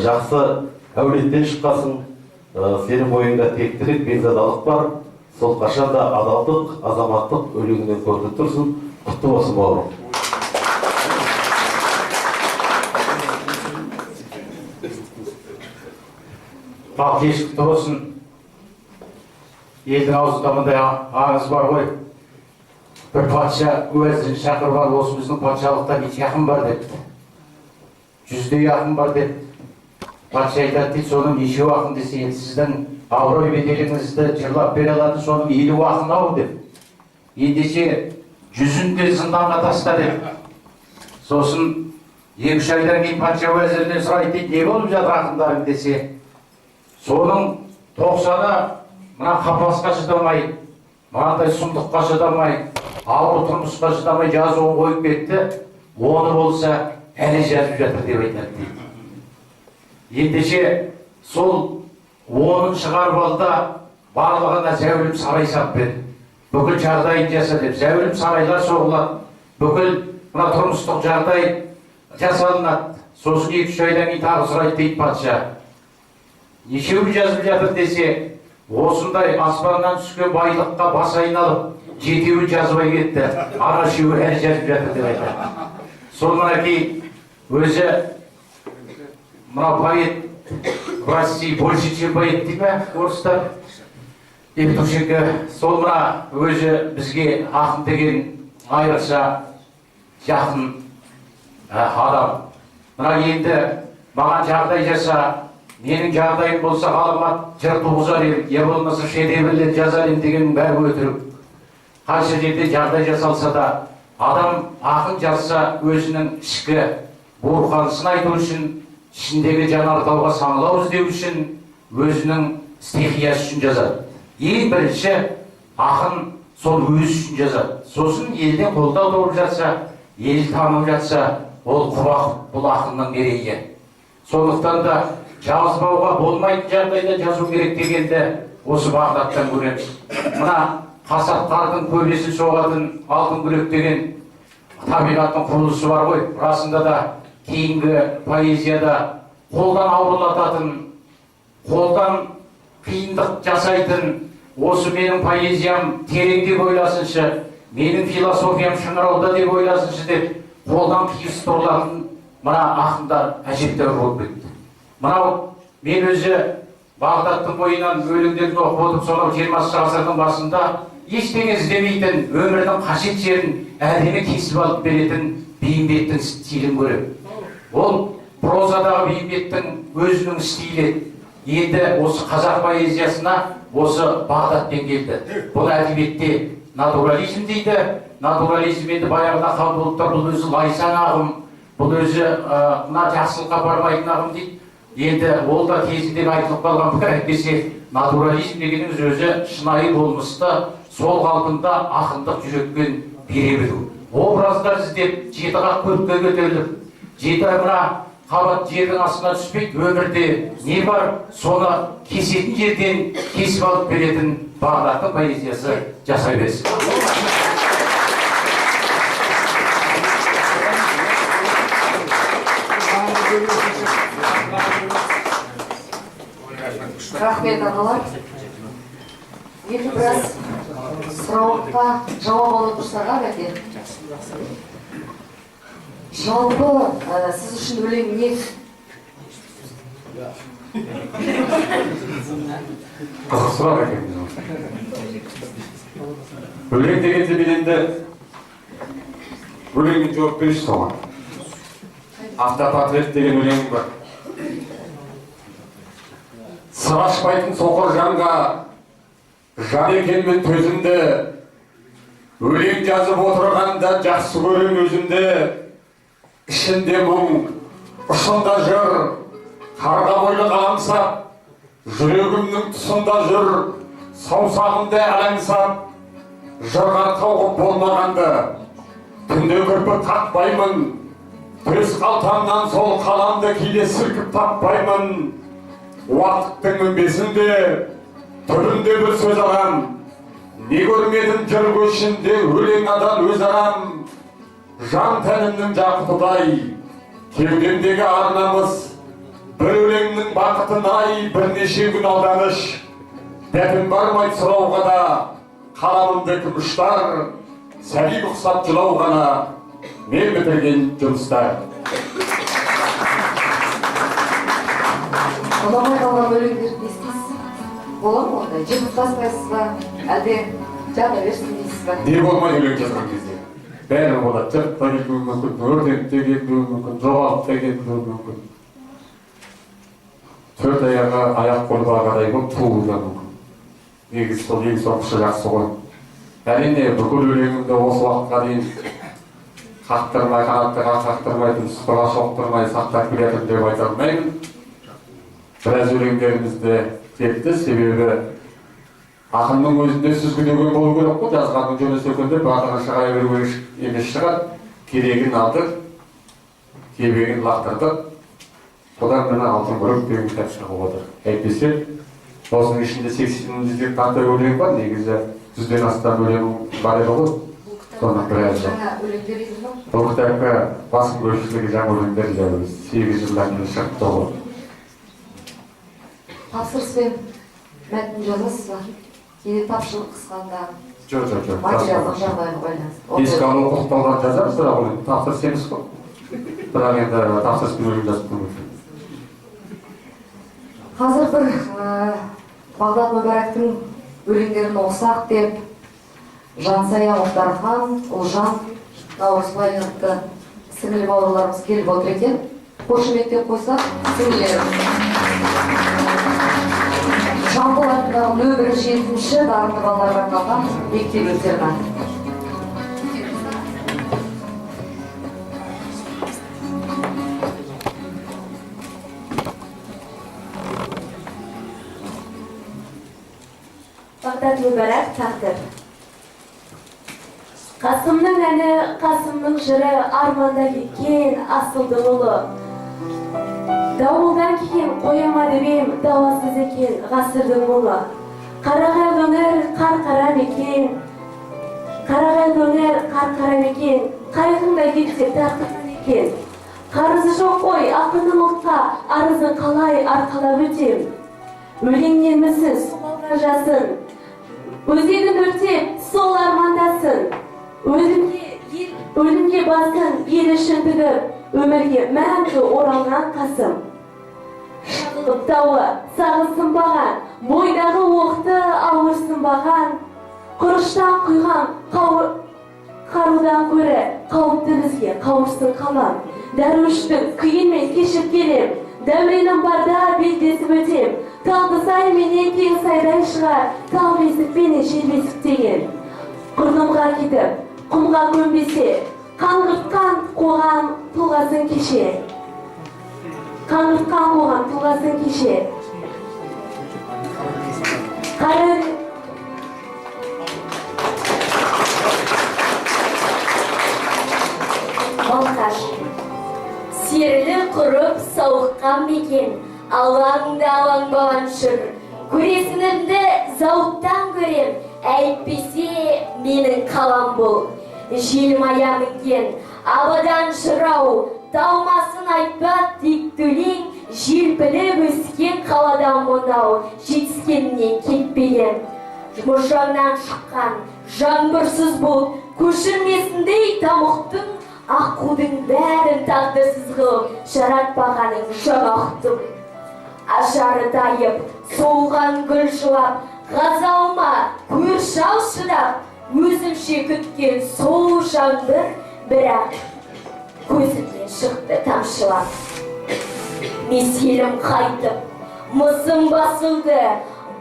жақсы әулеттен шыққасың, сенің бойыңда тектілік, бекзадалық бар, сол қашанда адалдық, азаматтық өлеңінен көрініп тұрсын. Құтты болсын бауырым. Ал кеш құтты болсын. Елдің аузында мындай аңыз бар ғой. Bir padişah uvezini şakır var, olsun bizim padişahlıkta hiç yakın var dedi. Yüzde yakın var dedi. Padişah dedi, sonun işi yakın dese, sizden avroy bedelinizde cırlap bereladı, sonun iyili yakın av dedi. Endişe yüzünde zindana tasla dedi. Sosun 2-3 aydan keyin padişah uvezirine sıraydı, ne olup жатыр akındarım dese. Sonun 90'ı mına kapasqa şıdamay, mınандай сұмдыққа шыдамай, ауыр тұрмысқа шыдамай жазуын қойып кетті, оны болса әлі жазып жатыр деп айтады дейді. Ендеше сол оның шығарып алды, барлығына зәулім сарай сап берді. Бүкіл жағдайын жаса деп, зәулім сарайлар соғылады, бүкіл мына тұрмыстық жағдай жасалынады. Сосын 2-3 айдан кейін тағы сұрайды дейді патша. Нешеуі жазып жатыр десе, осындай аспаннан түскен байлыққа бас айналып, 7-еуі жазбай кетті, ана 3-еуі әлі жазып жатыр деп айтады. Сол мінекей өзі мына поэт в России больше, чем поэт дейді ме, орыстар? Евтушенко, сол мына өзі бізге ақын деген айрықша жақын адам. Мына енді маған жағдай жаса, менің жағдайым болса ғаламат жыр туғызар едім, я болмаса шедеврлер жазар едім дегеннің бәрі өтірік. Қанша жерде жағдай жасалса да, адам ақын жазса өзінің ішкі буырқанысын айту үшін, ішіндегі жанартауға саңылау іздеу үшін, өзінің стихиясы үшін жазады. Ең бірінші ақын сол өзі үшін жазады. Сосын елден қолдау тауып жатса, ел танып жатса, ол құба-құп бұл ақынның мерейі. Сондықтан да жазбауға болмайтын жағдайда жазу керек дегенді осы Бағдаттан көреміз. Мына қасаптардың көбесі соғатын алтын күрек деген табиғаттың құрылысы бар ғой. Расында да кейінгі поэзияда қолдан ауырлататын, қолдан қиындық жасайтын, осы менің поэзиям тереңде ойласыншы, менің философиям шыңырауда деп ойласыншы деп қолдан қиыс тұрылатын мына ақындар әжептәуір болып кетті. Мынау мен өзі Бағдаттың бойынан өлеңдерін оқып отырып, сонау 20 ғасырдың басында ештеңе іздемейтін, өмірдің қажет жерін әдемі кесіп алып беретін Бейімбеттің стилін көремін. Ол прозадағы Бейімбеттің өзінің стилі. Енді осы қазақ поэзиясына осы Бағдатпен келді. Бұл әдебиетте натурализм дейді. Натурализм енді баяғыда қалып болып тұр, бұл өзі лайсаң ағым, бұл өзі мына жақсылыққа бармайтын ағым дейді. Енді ол да кезінде айтылып қалған бір әйтпесе натурализм дегеніміз өзі шынайы болмысты сол қалпында ақындық жүрекпен бере білу. Образдар іздеп, жеті қақ көкке көтеріліп, жеті мына қабат жердің астына түспейді, өмірде не бар, соны кесетін жерден кесіп алып беретін Бағдаттың поэзиясы жасай берсін. Рахмет ағалар. Енді біраз сұрауға жауап алып тұрсақ әбәте. Жалпы сіз үшін өлең не? Қызық сұрақ екен. Өлең дегенде мен енді өлеңмен жауап берейінші соған. Автопортрет деген өлең бар. Сыр ашпайтын соқыр жанға жан екенмін төзімді, өлең жазып отырғанда жақсы көрем өзімді, ішінде мұң, ұшында жүр, қарға бойлы қаламсап, жүрегімнің тұсында жүр, саусағымды әләңсап, жырғар қауқып болмағанды, түнде кірпік қақпаймын, төс қалтамнан сол қаламды кейде сілкіп таппаймын. Уақыттың мінбесінде, түрінде бір сөз алам, не көрмедім жыр көшінде өлең адан өз арам. Жан тәнімнің жақұтыдай, кеудемдегі арнамыз, бір өлеңнің бақытынай бірнеше күн алданыш. Дәтім бармайды сұрауға да, қаламымды күміштар, сәби ұқсап жылау ғана, мен бітірген жұмыстар. Ұнамай қалған өлеңдерді естейсіз? Бола ма ондай? Жыртып тастайсыз ба? Әлде жата берсін дейсіз ба? Не болмайды өлең жазған кезде? Бәрі болады. Жыртып та кетуі мүмкін, өртеніп те кетуі мүмкін, жоғалып та кетуі мүмкін. Төрт аяғы аяқ қолы бағадай болып туылуы да мүмкін. Негізі сол ең соңғысы жақсы ғой. Әрине бүкіл өлеңімді осы уақытқа дейін қақтырмай, қанаттыға қақтырмай, тұмсықтыға соқтырмай сақтап келетім деп айта алмаймын. Біраз өлеңдерімізді кетті, себебі ақынның өзінде сүзгідеген болу керек қой, жазғанның жөнесі өкінде батырға шыға беру емес шығар. Керегін алдық, кебегін лақтырдық. Содан мына алтын күрек деген кітап шығып отыр. Әйтпесе, осының ішінде 80-ден тарта өлең бар, негізі 100-ден астам өлең бар еді ғой. Соның біразы. Бұл кітапқа басым көпшілігі жаңа өлеңдер жайлы 8 жылдан кейін шықты ғой. Тапсырыспен мәтін жазасыз ба? Кейде тапшылық қысқанда Жоқ. материалдық жағдайға байланысты. Еске алу құқықталған жазамыз, бірақ ол тапсырыс емес қой. Бірақ енді тапсырыспен өлең жазып тұрмын. Қазір бір Бағдат Мүбәрактың өлеңдерін оқысақ деп Жансая Мұхтархан, Ұлжан, Наурызбай атты сіңілі бауырларымыз келіп отыр екен. Қошеметтеп қойсақ, сіңілеріміз. Жамбыл атындағы нөмірі 7-ші дарынды балаларға арналған мектеп-интернат. Бағдат Мүбәрак тағдыр. Қасымның әні, Қасымның жыры, арманда кеткен асылдың ұлы. Дауылдан кейін қояма дебем, дауасыз екен ғасырдың мұлы. Қарағай өңір, қар-қара мекен, қарағай өңір, қар-қара мекен, қайғыңда кетсе тартқан екен. Қарызы жоқ қой, ақынның ұлтқа, арызын қалай арқалап өтем. Өлеңнен мүсін, солға жазын, өзегін өртеп, сол армандасын. Өлімге басын ел үшін тігіп өмірге мәңгі оралған қасым. Шағылып тауы сағысынбаған, бойдағы оқты ауырсынбаған, құрыштан құйған қарудан көрі қауіпті бізге қауырсын қалам. Дәруіштің күйінмен кешіп келем, дәуреnim барда белдесіп өтем. Талды сай менен кең сайдай шығар, тал бесік пені жер бесік деген. Құрнымға кетіп, құмға көнбесе, қаңғыртқан қоғам тұлғасын кеше. Қаңғыртқан қоғам тұлғасын кеше. Балқаш. Серілі құрып сауыққан мекен, алаңда алаңбаған шыр. Көресінімді зауыттан көрем, әйтпесе менің қалам бол. Желім аямыкен, абадан жырау, талмасын айтпат тек төлең, желпіліп өскен қаладан мұнау, жетіскеннен кетпеген. Мұжаңнан шыққан, жаңбырсыз бол, көшірмесіндей тамұқтың, аққудың бәрін тағдырсыз қылып, жаратпағаның жаңа ұқтым. Ажары тайып, солған гүл жылап, ғазалма көршау шыдап, өзімше күткен сол жаңбыр, бірақ көзімнен шықты тамшылап. Меселім қайтып, мысым басылды,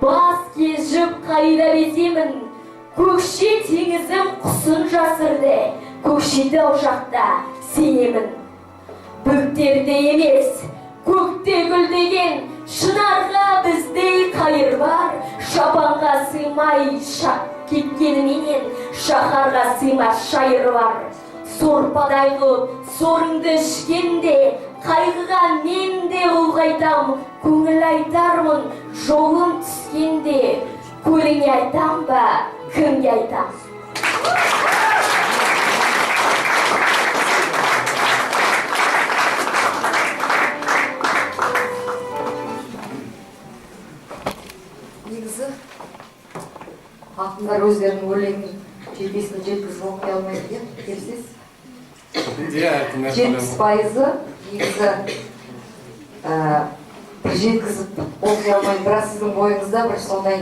бас кежіп қайда беземін. Көкше теңізім құсын жасырды, көкшетау жақта сенемін. Бөктерде емес, көкте гүлдеген, шынарға біздей қайыр бар. Шапанға сыймай шап кеткеніменен, шаһарға сыймас шайыр бар. Сорпадай қылып, сорыңды ішкенде, қайғыға мен де ұлғайтам. Көңіл айтармын, жолым түскенде, көліңе айтам ба, кімге айтам? Негізі, ақындар өздерінің өлеңін жетесіне жеткізіп оқи алмайды, келсіз? 70% негізі бір жеткізіп оқи алмайды, бірақ сіздің бойыңызда бір сондай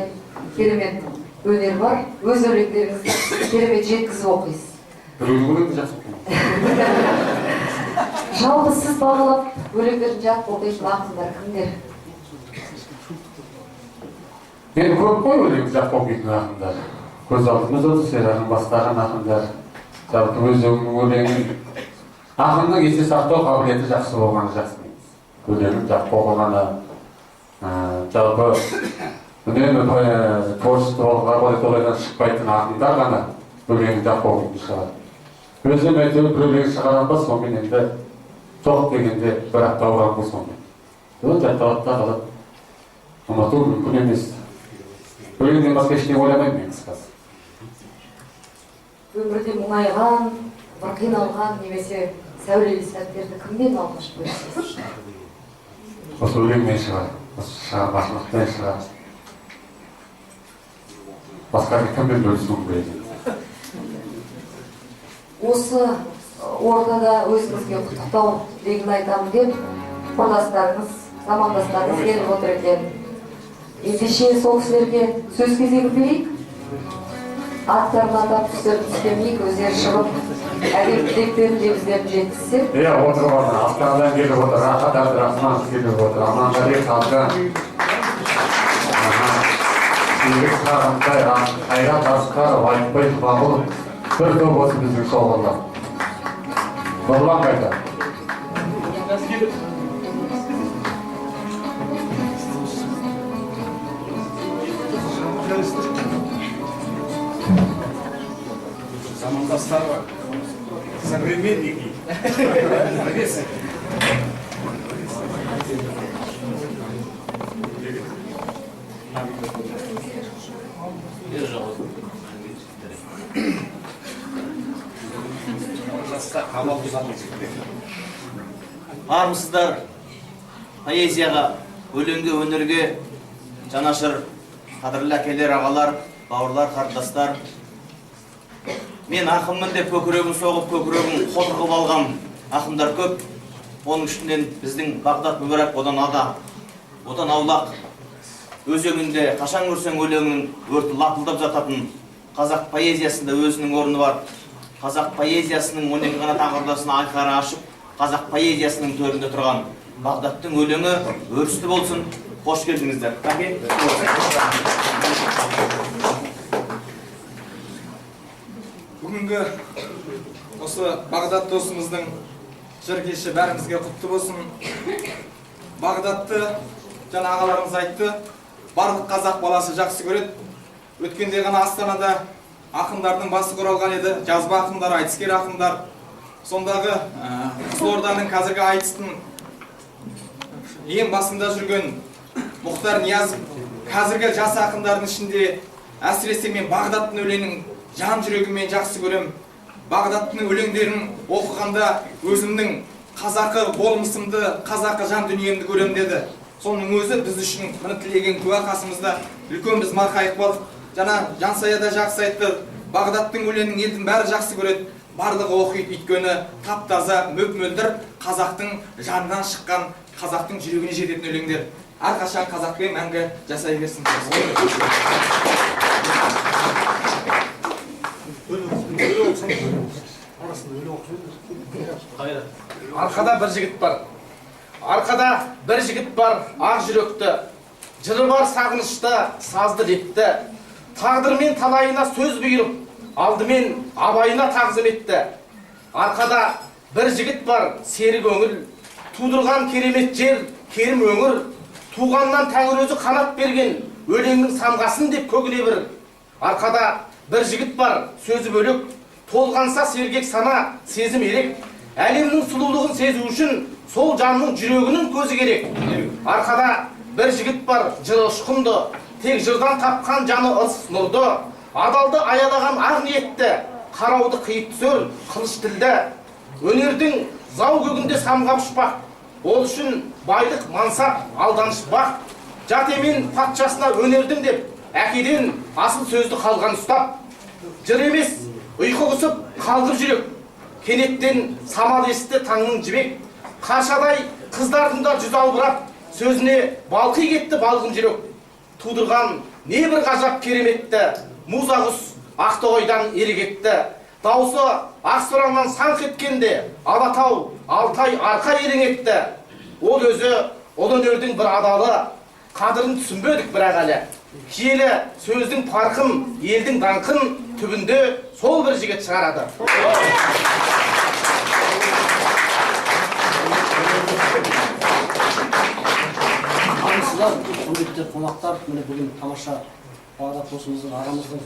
керемет өнер бар. Өз өлеңдеріңізді керемет жеткізіп оқисыз. Бір өлеңді жақсы оқимын. Жалпы сіз бағалап өлеңдерін жатып оқитын ақындар кімдер? Енді көп қой өлеңді жақсы оқитын ақындар. Көз алдымызда Сераның бастаған ақындар. Жалпы өз өлеңін ақынның есте сақтау қабілеті жақсы болғаны жақсы дейміз. Өлеңін жақсы оқығаны, жалпы үнемі творчестводан шықпайтын ақындар ғана өлеңін жақсы оқитын шығар. Өзім әйтеуір бір өлең шығарам ба, сонымен енді жоқ дегенде бір апта оған бұл сонымен. Жатталатта қалып, ұмыту мүмкін емес. Өлеңден басқа ештеңе ойламаймын мен қысқасы. Өмірде мұңайған, бір қиналған, немесе сәулелі сәттерді кіммен алғаш бөлісесіз? Осы өлеңмен шығар, осы шығармашылықпен шығар. Басқа кіммен бөлісуім керек еді. Осы ортада өзіңізге құттықтау тілегін айтамын деп, құрдастарыңыз, замандастарыңыз келіп отыр екен. Ендеше сол кісілерге сөз кезегі берейік. Аттарын атап түстерін түстемейік, өздері шығып, әдеп тілектерін де біздерін жеткізсе. Отырып отыр, астанадан келіп отыр, Рахат Әбдірахман келіп отыр, Аманғали Қалжан, Серік Сағынтай, Қайрат Асқаров, Айтбай Тұмағұлов, бір топ осы біздің шоғырлар. Нұрлан қайда? Замандастар бар, современники. Армысыздар поэзияға, өлеңге, өнерге жанашыр қадірлі әкелер, ағалар, бауырлар, қарындастар. мен ақынмын деп көкірегін соғып, көкірегін қотырғып алған ақындар көп. Оның ішінен біздің Бағдат Мүбәрак одан ада, одан аулақ, өзегінде қашан көрсең өлеңнің өрті лапылдап жататын қазақ поэзиясында өзінің орны бар. Қазақ поэзиясының 12 қанат аңғардасына айқара ашып, қазақ поэзиясының төрінде тұрған Бағдаттың өлеңі өрісті болсын. Қош келдіңіздер. Бүгінгі осы Бағдат досымыздың жыр кеші бәрімізге құтты болсын. Бағдатты жаңа ағаларымыз айтты, барлық қазақ баласы жақсы көреді. Өткенде ғана Астанада ақындардың басы құралған еді, жазба ақындар, айтыскер ақындар. Сондағы Қызылорданың қазіргі айтыстың ең басында жүрген Мұхтар Ниязов, қазіргі жас ақындардың ішінде әсіресе мен Бағдаттың өлеңін жан жүрегіммен жақсы көрем. Бағдаттың өлеңдерін оқығанда өзімнің қазақы болмысымды, қазақы жан дүниемді көрем деді. Соның өзі біз үшін мұны тілеген куә, қасымызда үлкен біз марқайып қалдық. Жаңа Жансая да жақсы айтты, Бағдаттың өлеңін елдің бәрі жақсы көреді. Барлығы оқиды, өйткені тап-таза, мөп-мөлдір қазақтың жанынан шыққан, қазақтың жүрегіне жететін өлеңдер. Әрқашан қазақпен мәңгі жасай берсін. Арқада бір жігіт бар. Арқада бір жігіт бар, ақ жүректі. Жыры бар сағынышты, сазды лепті. Тағдырмен талайына сөз бұйырып, алдымен абайына тағзым етті. Арқада бір жігіт бар, сері көңіл. Тудырған керемет жер, керім өңір. Туғаннан Тәңір өзі қанат берген, өлеңнің самғасын деп көгіне бір. Арқада бір жігіт бар, сөзі бөлек. Толғанса сергек сана, сезім ерек. Әлемнің сұлулығын сезу үшін сол жанның жүрегінің көзі керек. Арқада бір жігіт бар, жыры ұшқынды. Тек жырдан тапқан жаны ырыс нұрды. Адалды аялаған ақ ниетті, қарауды қиып түсер қылыш тілді. Өнердің зау көгінде самғап ұшпақ. Ол үшін байлық, мансап, алданыш бақ. Жат емен патшасына өнердің деп, әкеден асыл сөзді қалған ұстап. Жыр емес, ұйқы құсып, қалғып жүрек. Кенеттен самал есті таңның жібек. Қаршадай қыздардың да жүз албырап, сөзіне балқи кетті балғын жүрек. Тудырған не бір ғажап кереметті, муза құс Ақтоғайдан ерегетті. Даусы Ақсораннан саңқ еткенде, Алатау, Алтай арқа ерең етті. Ол өзі, ол өнердің бір адалы, қадырын түсінбедік бірақ әлі. Киелі сөздің парқын, елдің даңқын түбінде сол бір жігіт шығарады. Армысыздар, құрметті қонақтар, міне бүгін тамаша Бағдат досымыздың ағамыздың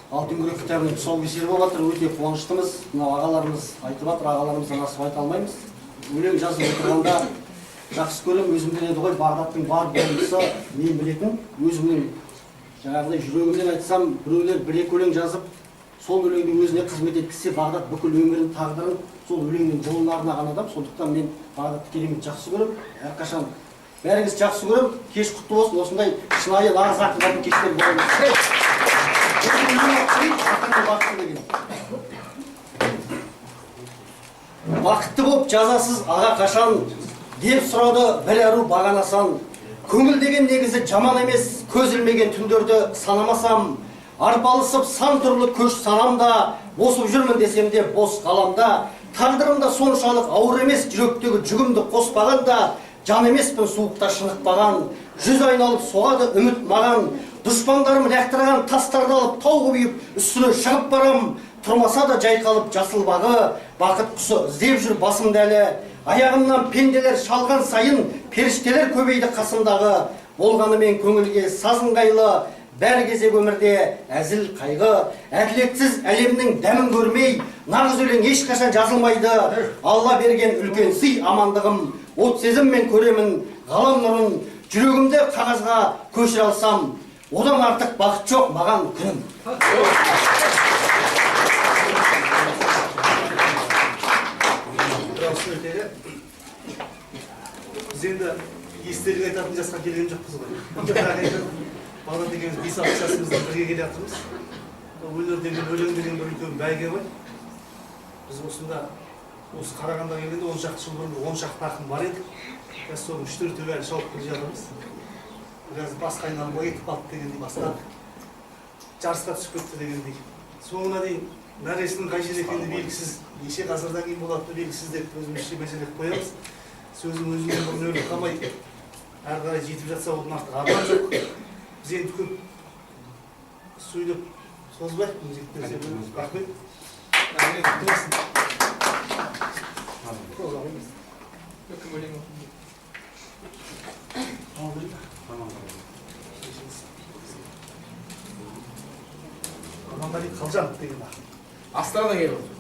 Алтын күрек кітабының тұсаукесері болып жатыр. Өте қуаныштымыз. Мына ағаларымыз айтып жатыр, ағаларымыздан асып айта алмаймыз. Өлең жазып отырғанда жақсы көрем, өзімден еді ғой, Бағдаттың бар болмысы мен білетін, өзімнің жаңағыдай жүрегімнен айтсам, біреулер бір-екі өлең жазып, сол өлеңді өзіне қызмет еткізсе, Бағдат бүкіл өмірін, тағдырын сол өлеңнің жолына арнаған адам. Сондықтан мен Бағдатты керемет жақсы көрем. Әрқашан бәріңіз жақсы көрем. Кеш құтты болсын. Осындай шынайы нағыз ақындардың кештері болсын. Бақытты боп жазасыз аға қашан деп сұрады бір ару бағанасан. Көңіл деген негізі жаман емес, көз ілмеген түндерді санамасам. Арпалысып сан түрлі көш санамда, босып жүрмін десем де бос ғаламда. Тағдырымда соншалық ауыр емес, жүректегі жүгімді қоспағанда, жан емеспін суықта шынықпаған. Жүз айналып соғады үміт маған. Дұшпандарым лақтырған тастарды алып тау көбейіп үстіне шығып барам. Тұрмаса да жайқалып жасыл бағы, бақыт құсы іздеп жүр басымда әлі. Аяғымнан пенделер шалған сайын, періштелер көбейді қасымдағы. Болғанымен көңілге сазыңғайлы, бәрі кезек өмірде әзіл қайғы. Әділетсіз әлемнің дәмін көрмей, нағыз өлең ешқашан жазылмайды. Алла берген үлкен сый амандығым, от сезіммен көремін ғалам нұрын. Жүрегімді қағазға көшіре алсам, одан артық бақыт жоқ маған күнім. Біз енді естелік айтатын жасқа келген жоқпыз ғой. Бағдат екеуміз 5-6 жасымызда бірге келе жатырмыз. өлер деген өлең деген бір үлкен бәйге ғой. Біз осында осы Қарағандыға келгенде 10 шақты жыл бұрын 10 шақты ақын бар еді. Біз соның 3-4-і әлі шауып келе жатырмыз. Біраз басқа айналымға кетіп қалды дегендей бастады. Жарысқа түсіп кетті дегендей. Соңына дейін мәресінің қай жер екені белгісіз, неше ғасырдан кейін болатыны белгісіз деп өзімізше мәселе қоямыз. Сөзім өзімнен бұрын өліп қалмай, әрі қарай жетіп жатса одан артық арман жоқ. Біз енді көп сөйлеп созбайық, жігіттер. Рахмет. Аманғали Қалжанов деген ақын. Астанадан келіп отыр.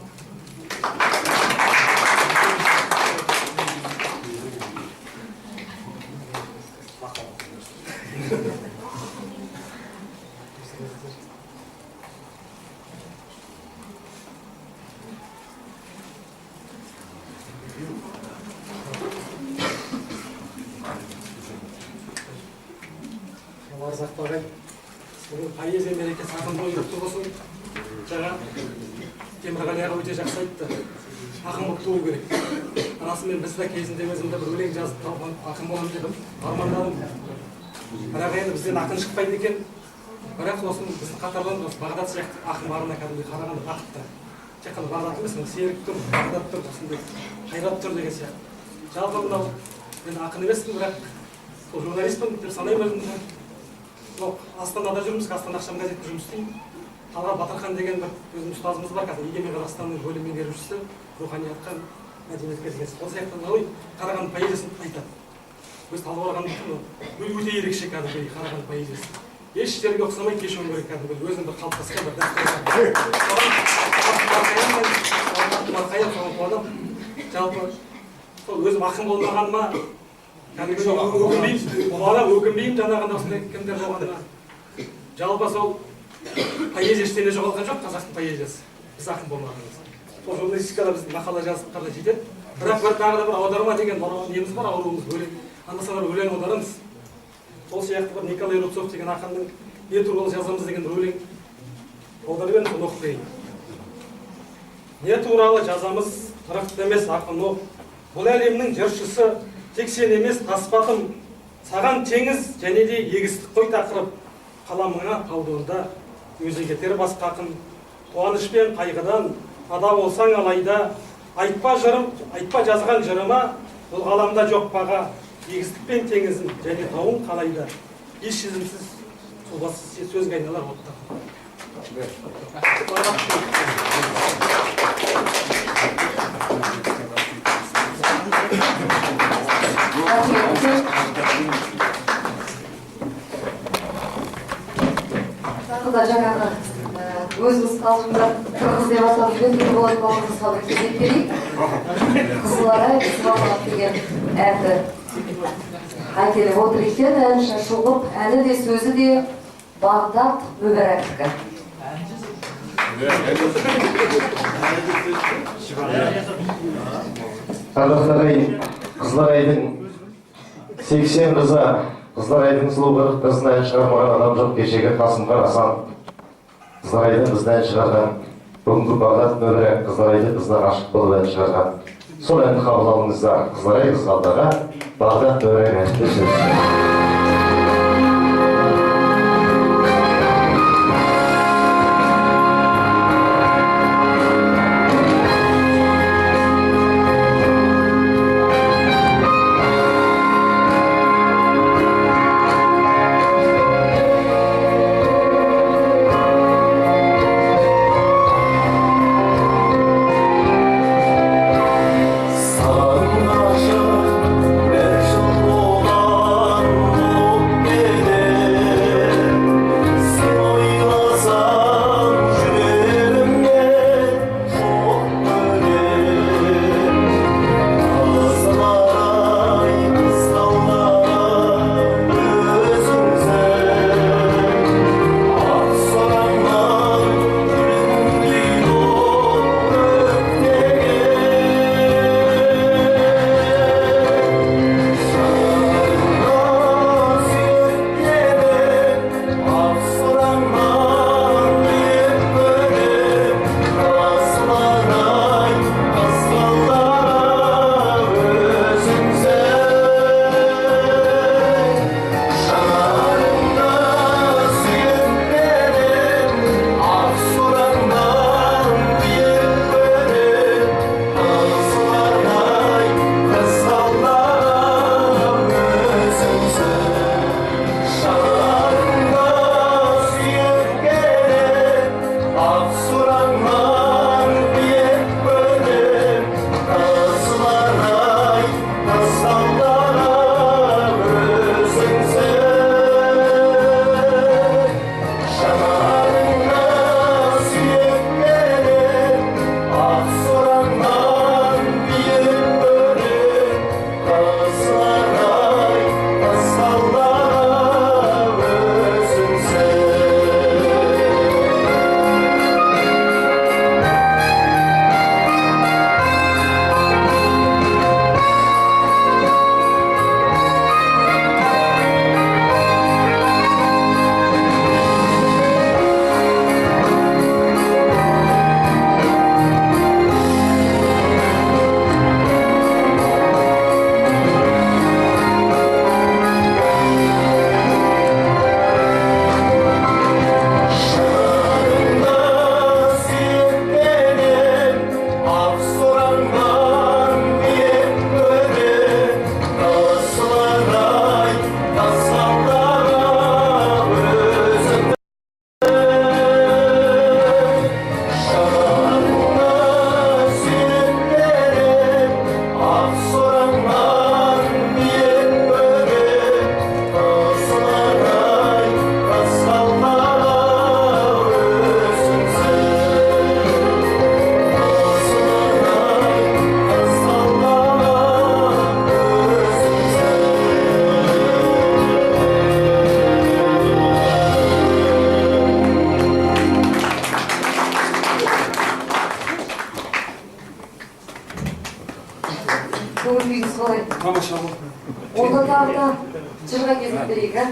Арзақты ағай, бүгін поэзия мерекесі ақын болып өтті болсын. Жаңа Темірғали аға өте жақсы айтты. Ақын болып туу керек. Расымен біз де кезінде өзімді бір өлең жазып ақын боламын дедім, армандадым. Бірақ енді бізден ақын шықпайды екен. Бірақ осының біздің қатардан осы Бағдат сияқты ақын барына кәдімгі қарағанды бақытты. Тек қана Бағдат емес, Серік тұр, Бағдат тұр, осындай Қайрат тұр деген сияқты. Жалпы мынау мен ақын емеспін, бірақ сол журналистпін деп санаймын өзімді. Астанада жүрміз, Астана Ақшам газетінде жұмыс істеймін. Талғат Батырхан деген бір өзіміз ұстазымыз бар, қазір Егемен Қазақстанның бөлім меңгерушісі, руханиятқа, мәдениетке деген. Ол сияқты Қарағанды поэзиясын айтады. Өз Талдықорғандықтың өте ерекше кәдімгі Қарағанды поэзиясы. Еш жерге ұқсамай кешуім керек кәдімгі өзім бір қалыптасқан бір дәстүр. Жалпы сол өзім ақын болмағаныма өкінбеймін жаңағында осындай кімдер болғанына. Жалпы сол поэзия ештеңе жоғалған жоқ, қазақтың поэзиясы. Біз ақын болмағанымыз. Сол журналистикада біз мақала жазып қана жетеді. Бірақ бір тағы да бір аударма деген неміз бар, ауруымыз өлең. Анда-санда өлең аударамыз. Сол сияқты бір Николай Рубцов деген ақынның не туралы жазамыз деген өлең аударып едім, соны оқып берейін. Не туралы жазамыз, тырықты емес ақын оқ. Бұл әлемнің жыршысы тек сен емес таспатым, саған теңіз және де егістік қой тақырып, қаламыңа қалдырда өзі кетер басқа ақын. Қуаныш пен қайғыдан ада болсаң алайда, айтпа жазған жырыма, бұл ғаламда жоқ баға, егістік пен теңізім және тауың қалайда, еш сезімсіз сұлбасыз сөзге айналар отта. Тағы да жаңағы өзіміз қалжыңдап қырғыз деп атап жүрген Нұрболат бауырымызға бір кезек берейік. Қызыларай Исмалов деген әнді әкеліп отыр екен, әнші шұғып, әні де сөзі де Бағдат Мүбәрәктікі. Ардақтағай, Қызыларайдың 80 қызы, Қызыларайдың сұлу қырық қызынан шығармаған адам жоқ кешегі Қасымға Асан. Қызыларайдың бізден шығарған, бүгінгі Бағдат Мүбәрәк Қызыларайды қызына ғашық болып ән шығарған. Сол әнді қабыл алыңыздар, Қызыларай қызғалдаға Бағдат Мүбәрәк әнді сөз. Sarmaşık bir jыл болған көңіл күйіңіз қалай? Тамаша болды. Онда тағы да жырға кезіп берейік, ә?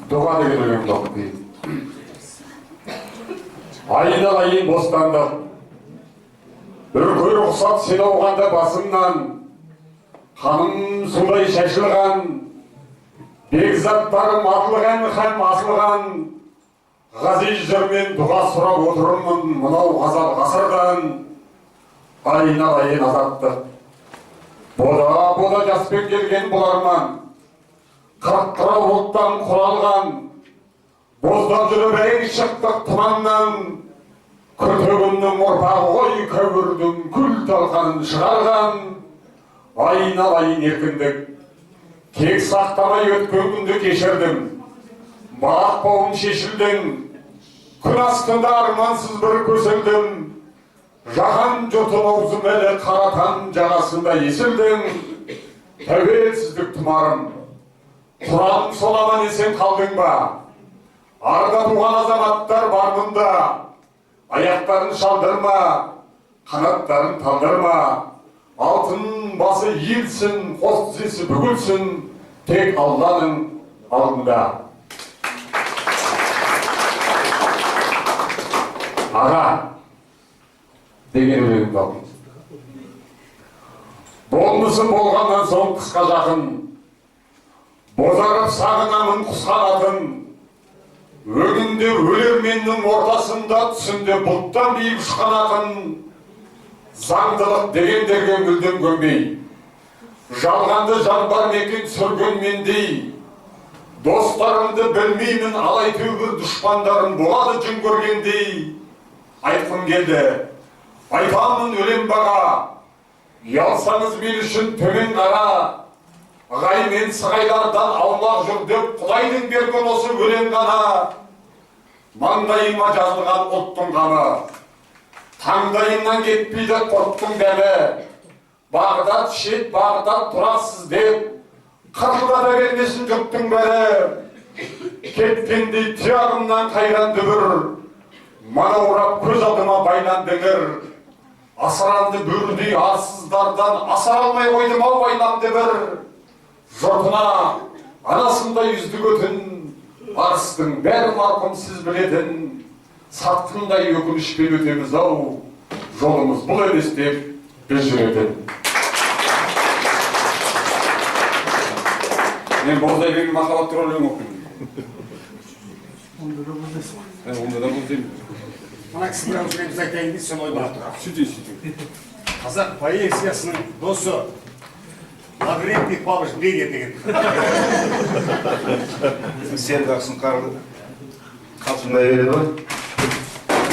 Дұға деген өлеңді оқып дейін. Айналайын бостандық, үркер ұқсат сен ауғанда басымнан, қаным судай шашылған, бекзаттарым атылған һәм асылған, ғазиз жырмен дұға сұрап отырмын мынау ғазап ғасырдан. Айналайын азаттық, бода жаспен келген бұл арман, қырық бұлттан құралған, боздап жүріп әрең шықтық тұманнан, күртігімнің ұрпағы ғой көбірдің күл талқанын шығарған. Айналайын еркіндік, тек сақтамай өткен күнді кешірдім, бақ бауын шешілдің, күн астында армансыз бір көсілдім, жаһан жұртын аузым әлі қаратан жағасында есілдің. Тәуелсіздік тұмарым, тұрағың сол аман есен қалдың ба? Арда туған азаматтар бар мұнда, аяқтарын шалдырма, қанаттарын талдырма, алтын басы иілсін, қос тізесі бүгілсін, тек Алланың алдында. Аға деген өлеңді алдым. Болмысым болғаннан соң қысқа жақын, бозарып сағынамын құсқа атын, өңінде өлерменнің ортасында, түсінде бұлттан биік ұшқан ақын. Заңдылық дегендерге мүлдем көнбей, жалғанды жан бар мекен сүрген мендей, достарымды білмеймін алай төгір дұшпандарым болады жын көргендей. Айтқым келді, айтамын өлем баға, ұялсаңыз мен үшін төмен қара, ағай мен сығайлардан аулақ жүр деп Құдайдың берген осы өлең ғана. Маңдайыма жазылған ұлттың қамы, таңдайымнан кетпейді құрттың дәмі. Бағдат шет, Бағдат тұрасыз деп, қырылда да бермесін жұрттың бәрі. Кеткендей тұяғымнан қайран дүбір, манаурап көз алдыма байландыңыр. Асыранды бөрдей арсыздардан асар алмай қойдым ау байланды бір. Жұртына анасындай үздік өтін, арыстың бәрі марқұм сіз білетін. Сатқындай өкінішпен өтеміз ау, жолымыз бұл емес деп біз жүретін. Мен Бозайбек махаббат туралы өлең оқимын. Онда да бұл деймін. Мына кісінің аузына біз айтайын дейді, сен ойбақ тұра. Сөйте. Қазақ поэзиясының досы Лаврентий Павлович Берия деген. Серік Ақсұңқар қалжыңдай береді ғой.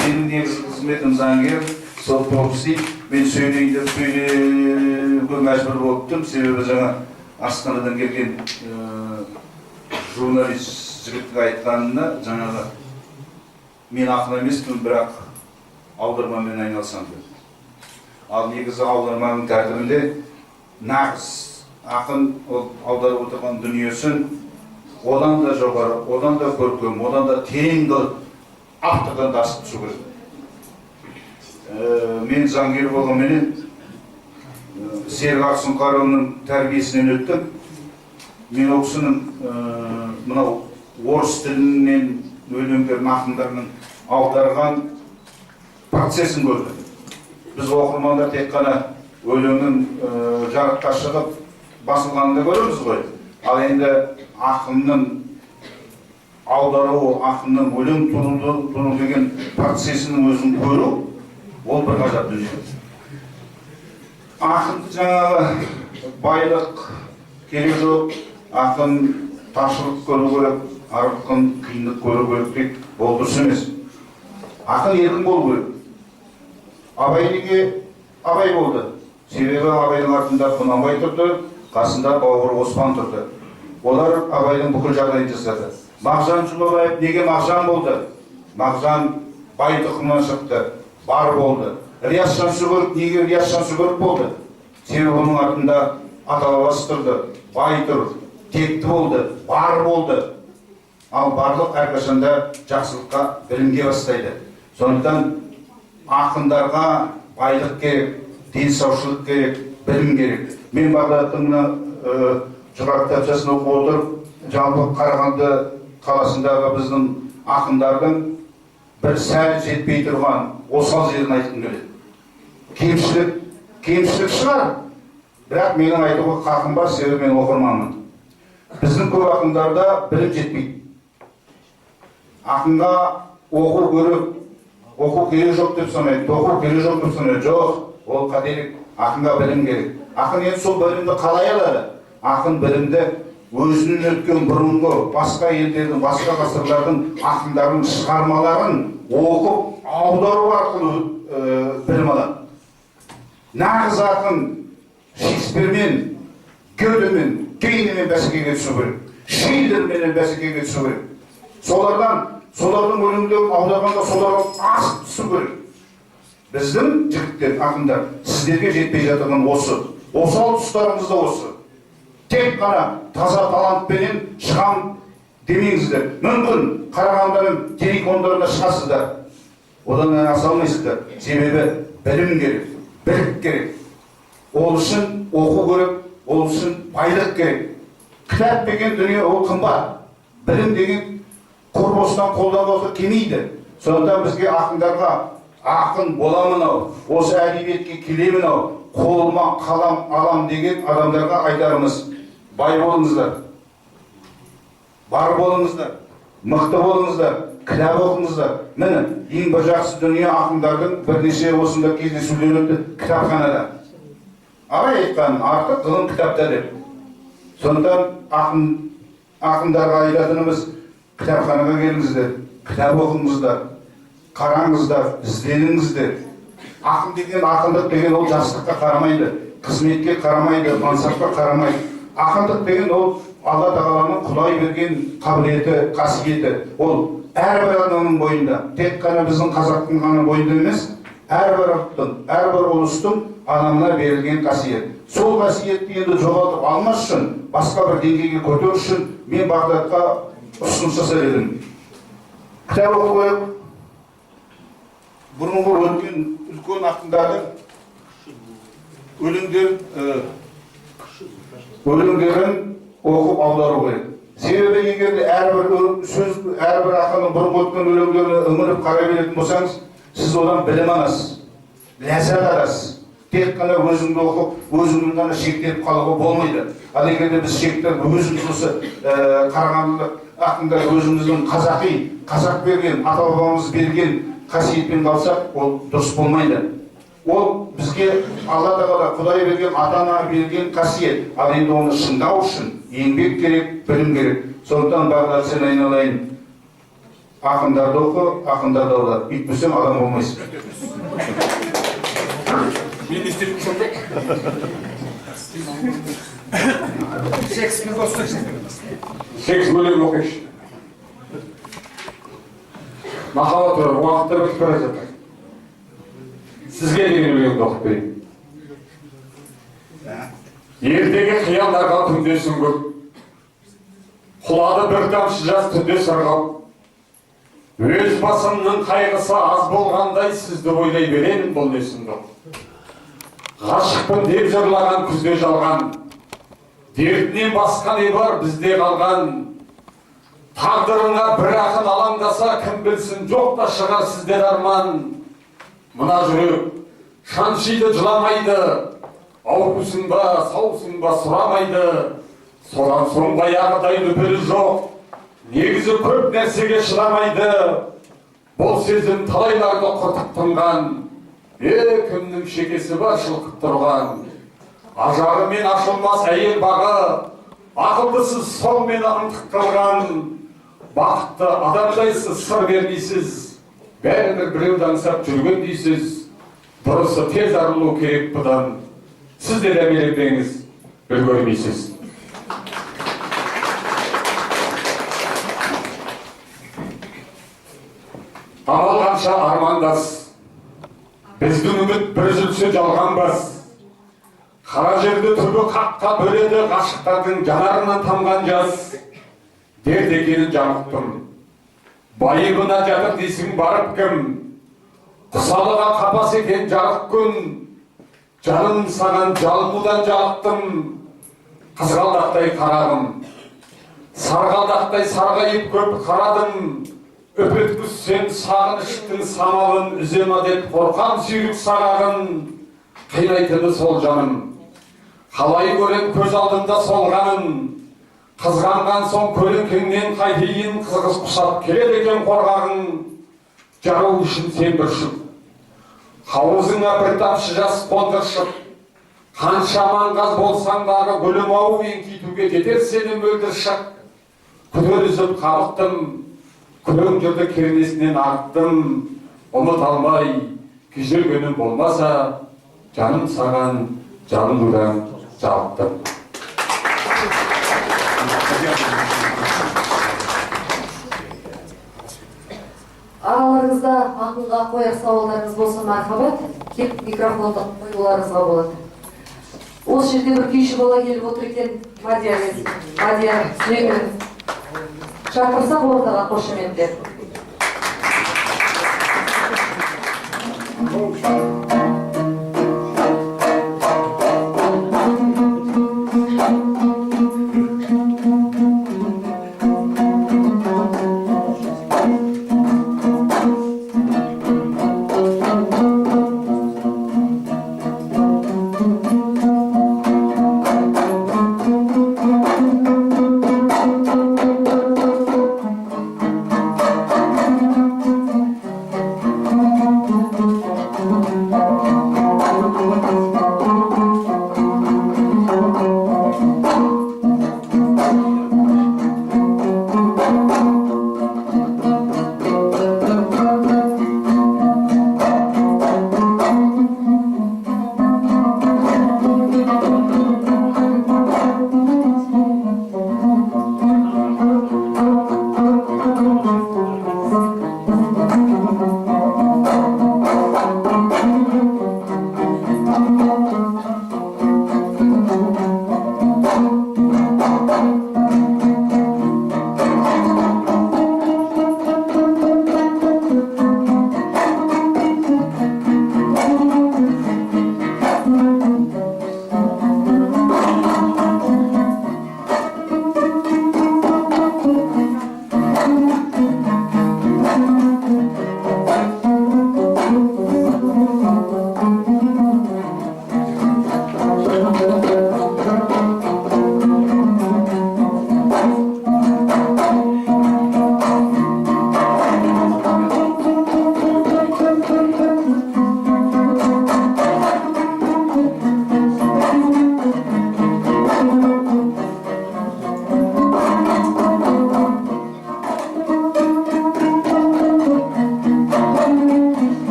Менің негізгі қызметім заңгер, сот полиция. Мен сөйлейін деп сөйлеуге мәжбүр болып тұрмын, себебі жаңа Арыстанадан келген журналист жігіттің айтқанына жаңағы мен ақын емеспін, бірақ аудармамен айналысам деді. Ал негізі аударманың тәртібінде нағыз ақын аударып отырған дүниесін одан да жоғары, одан да көркем, одан да терең қылып автордан асып түсу керек. Мен заңгер болғанменен Серік Ақсұңқарұлының тәрбиесінен өттім. Мен ол кісінің мынау орыс тілінен өлеңдерін ақындарының аударған процесін көрдім. Біз оқырмандар тек қана өлеңнің жарыққа шығып басылғанында көреміз ғой. Ал енді ақынның аудару, ақынның өлең тұру деген процесінің өзін көру, ол бір ғажап дүние. Ақын жаңағы байлық керек жоқ, ақын таршылық көру керек, арықын қиындық көру керек деп ол дұрыс емес. Ақын еркін болу керек. Абай неге Абай болды? Себебі Абайдың артында Құнанбай тұрды, қасында бауыры Оспан тұрды. Олар Абайдың бүкіл жағдайын жасады. Мағжан Жұмабаев неге Мағжан болды? Мағжан бай тұқымынан шықты, бар болды. Ілияс Жансүгіров неге Ілияс Жансүгіров болды? Себебі оның артында ата-бабасы тұрды, бай тұр, текті болды, бар болды. Ал барлық әрқашанда жақсылыққа білімге бастайды. Сондықтан ақындарға, байлық керек, денсаушылық керек, білім керек. Мен Бағдаттың жырақ кітапшасын оқып отырып, жалпы Қарағанды қаласындағы біздің ақындардың бір сәл жетпей тұрған осал жерін айтқым келеді. Кемшілік шығар, бірақ менің айтуға хақым бар, себебі мен оқырманмын. Біздің көп ақындарда білім жетпейді. Ақынға оқу керек жоқ деп санайды, оқу керек жоқ деп санайды. Жоқ, ол қателік. Ақынға білім керек. Ақын енді сол білімді қалай алады? Ақын білімді өзінің өткен бұрынғы басқа елдердің, басқа ғасырлардың ақындарының шығармаларын оқып, аудару арқылы білім алады. Нағыз ақын Шекспирмен, Гетемен, Гейнемен бәсекеге түсу керек. Шиллермен бәсекеге түсу керек. Солардың өлеңдерін аударғанда соларға асып түсу керек. Біздің жігіттер, ақындар, сіздерге жетпей жатырған осы. Осал тұстарымыз да осы. Тек қана таза талантпенен шығам демеңіздер. Мүмкін Қарағандының телефондарына шығасыздар. Одан аса алмайсыздар. Себебі білім керек, білік керек. Ол үшін оқу керек, ол үшін байлық керек. Кітап деген дүние ол қымбат. Білім деген құрбосынан қолдан болса келмейді. Сондықтан бізге ақындарға ақын боламын ау, осы әдебиетке келемін ау, қолыма қалам алам деген адамдарға айтарымыз: бай болыңыздар, бар болыңыздар, мықты болыңыздар, кітап оқыңыздар. Міне, ең бір жақсы дүние ақындардың бірнеше осында кездесулер өтті кітапханада. Абай айтқан артық ғылым кітапта деп. Сондықтан ақындарға айтатынымыз: кітапханаға келіңіздер, кітап оқыңыздар, қараңыздар, ізденіңіздер. Ақын деген, ақындық деген ол жастыққа қарамайды, қызметке қарамайды, мансапқа қарамайды. Ақындық деген ол Алла Тағаланың Құдай берген қабілеті, қасиеті. Ол әрбір адамның бойында, тек қана біздің қазақтың ғана бойында емес, әрбір ұлттың, әрбір ұлыстың адамына берілген қасиет. Сол қасиетті енді жоғалтып алмас үшін, басқа бір деңгейге көтеру үшін мен Бағдатқа ұсыныс жасар едім. Кітап оқу керек. Бұрынғы өткен үлкен ақындардың өлеңдерін оқып аудару керек. Себебі егер әрбір сөз, әрбір ақынның бұрынғы өткен өлеңдеріне үңіліп қарай беретін болсаңыз, сіз одан білім аласыз, ләззат аласыз. Тек қана өзіңді оқып, өзіңнің ғана шектеліп қалуға болмайды. Ал егер біз шектеліп, өзіміз осы қарағандылық ақындар өзіміздің қазақ берген, ата-бабамыз берген қасиетпен қалсақ, ол дұрыс болмайды. Ол бізге Алла Тағала Құдай берген, ата-ана берген қасиет. Ал енді оны шыңдау үшін еңбек керек, білім керек. Сондықтан Бағдат, сен айналайын, ақындарды оқы, ақындарды аудар. Үйтпесең адам болмайсың. Мен естелік қосамын. Шекспир қосты. Шекспир өлең оқишы. Махаббат бар, уақытта өтіп бара жатыр. Сізге деген өлеңді оқып берейін. Ертеге қиялдарға күндесін көп, құлады бір тамшы жас түнде сырғап. Өз басымның қайғысы аз болғандай сізді ойлай беремін, бұл не сұмдық. Ғашықпын деп жырлаған күзде жалған, дертінен басқа не бар бізде қалған. Тағдырыңа бір ақын алаңдаса, кім білсін, жоқ та шығар сізден арман. Мына жүрек шаншиды, жыламайды, аурусың ба, саусың ба сұрамайды. Содан соң баяғыдай лүпілі жоқ, негізі көп нәрсеге шыдамайды. Бұл сезім талайларды құртып тынған, кімнің шекесі бар шылқып тұрған. Ажарымен ашылмас әйел бағы, ақылдысыз сол мені ынтық қылған. Бақытты адамдайсыз, сыр бермейсіз, бәрібір біреуді аңсап жүрген дейсіз. Дұрысы тез арылу керек бұдан, сіз де дәмелетпеңіз, үлгермейсіз. Амалғанша армандас, біздің үміт бір үзілсе жалғанбас. Қара жерді түбі қаққа бөледі, ғашықтардың жанарынан тамған жас. Дерт екенін жанықтым, байыбына жатыр дейсің барып кім? Құсалыға қапас екен жарық күн, жаным саған жалынудан жалықтым. Қызғалдақтай қарағым, сарғалдақтай сарғайып көп қарадым. Өпеткүз сен сағыныштың самалын үзема деп қорқам сүйрік сағағын. Қинайтыны сол жаным, қалай көрем көз алдымда солғанын. Қызғанған соң көлеңкеңнен қайтейін, қызғыз құсап келеді екен қорғағың. Жару үшін сен бір шық, қауызыңа бір тамшы жас қондыршық. Қанша маңғаз болсаң дағы гүлім ау еңкейтуге кетер сені мөлдір шық. Күдер үзіп қабықтым, күрең жүрді кернесінен ағыттым. Ұмыт алмай күйзелгенім болмаса, жаным саған жалынудан жалықтым. Араларыңызда ақынға қояр сауалдарыңыз болса мархабат, келіп микрофонды қоюларыңызға болады. Осы жерде бір күйші бала келіп отыр екен, Мадияр Сүлейменов. Шақырсақ ортаға қошеметтер.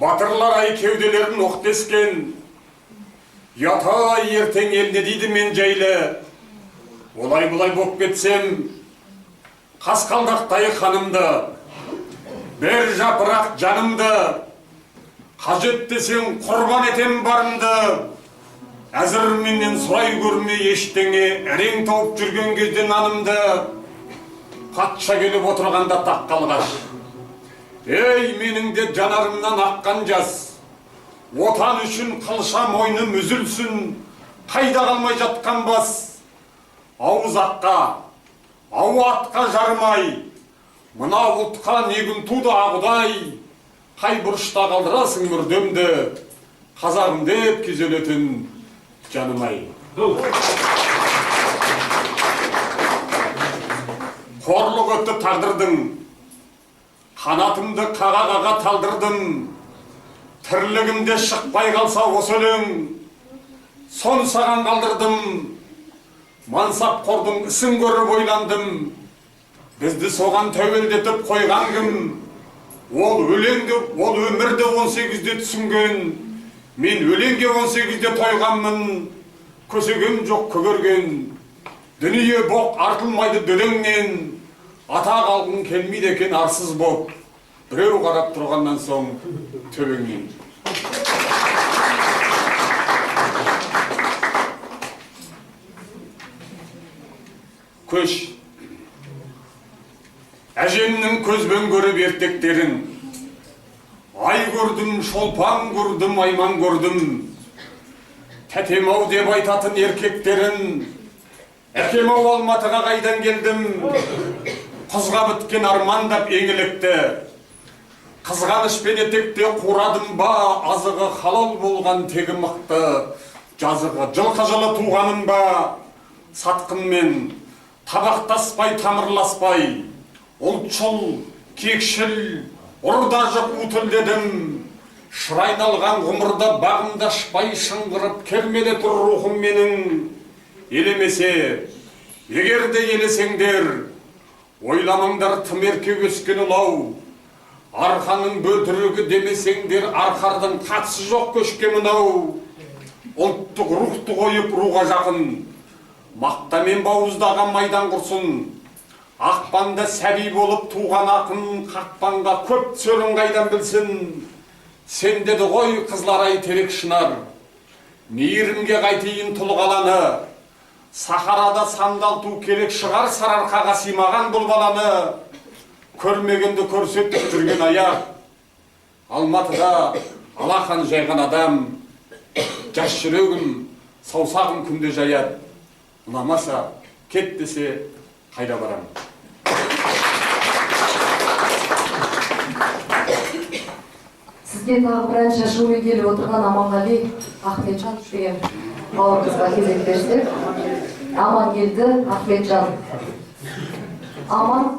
Батырлар ай кеуделерін оқтескен, ята ертең елде дейді мен жайлы. Олай бұлай боп кетсем, қасқалдақтай ханымды, бір жапырақ жанымды, қажет десең құрбан етем барымды. Әзір менен сұрай көрме ештеңе, әрең тауып жүрген кезде нанымды. Патша келіп отырғанда тақ қалғаш, ей менің де жанарымнан аққан жас, отан үшін қылша мойным үзілсін, қайда қалмай жатқан бас. Ауыз аққа, ау атқа жармай, мына ұлтқа негін туды ағыдай, қай бұрышта қалдырасың мүрдемді, қазағым деп күйзелетін жаным-ай. Қорлық өтті тағдырдың, қанатымды қаға-қаға талдырдым, тірлігімде шықпай қалса осы өлең, сон саған қалдырдым. Мансап қордың ісін көріп ойландым, бізді соған тәуелдетіп қойған кім? Ол өлеңді, ол өмірді 18-де түсінген, мен өлеңге 18-де тойғанмын, көсегем жоқ көгерген. Дүние боқ артылмайды дөдеңнен, ата қалғың келмейді екен арсыз боп, біреу қарап тұрғаннан соң төбеңнен. Көш, әжемнің көзбен көріп ертектерін, ай көрдім, шолпан көрдім, айман көрдім, тәтем-ау деп айтатын еркектерін, әкем-ау Алматыға қайдан келдім, қызға біткен армандап еңілікті, қызғанышпен етекте қурадым ба, азығы халал болған тегі мықты, жазығы жылқы жылы туғаным ба, сатқынмен табақтаспай тамырласпай, ұлтшыл, кекшіл, ұрда жоқ утілдедім, шырайналған ғұмырда бағымдашпай шыңғырып кермеде тұр рухым менің. Елемесе, егер де елесеңдер, ойламаңдар тым ерке өскен ұлау, арқаның бөлтірігі демесеңдер, арқардың қатысы жоқ көшке мынау. Ұлттық рухты қойып руға жақын, мақтамен бауыздаған майдан құрсын, ақпанда сәби болып туған ақын, қақпанға көп түсерін қайдан білсін. Сен деді ғой қызларай терек шынар, мейірімге қайтейін тұлғаланы, сахарада сандалту керек шығар сарыарқаға симаған бұл баланы. Көрмегенді көрсетіп жүрген аяқ, Алматыда алақан жайған адам, жас жүрегім, саусағым күнде жаяд. Ұнамаса, кет десе, қайда барам? Сізге тағы бір ән шашуы келіп отырған Аманғали Ахметжан деген бауырымызға кезек берсек. Аман келді, Ахметжан. Аман.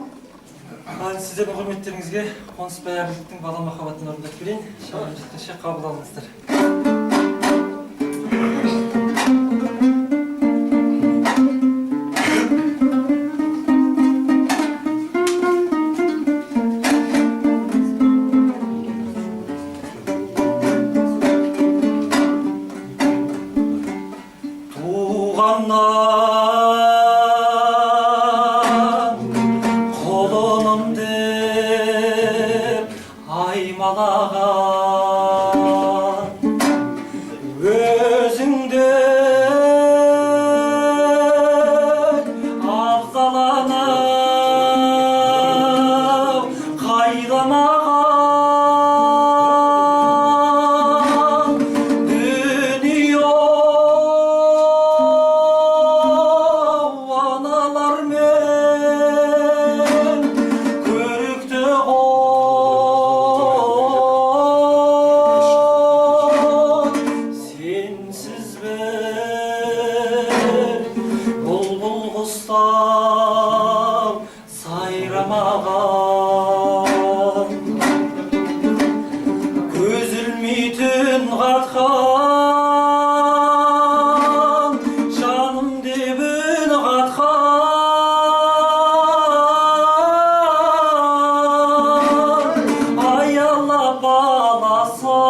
Сіздердің құрметтеріңізге Қонысбай Әбіловтің бала махаббатын орындап берейін. Шамам жеткенше қабыл алыңыздар. Balası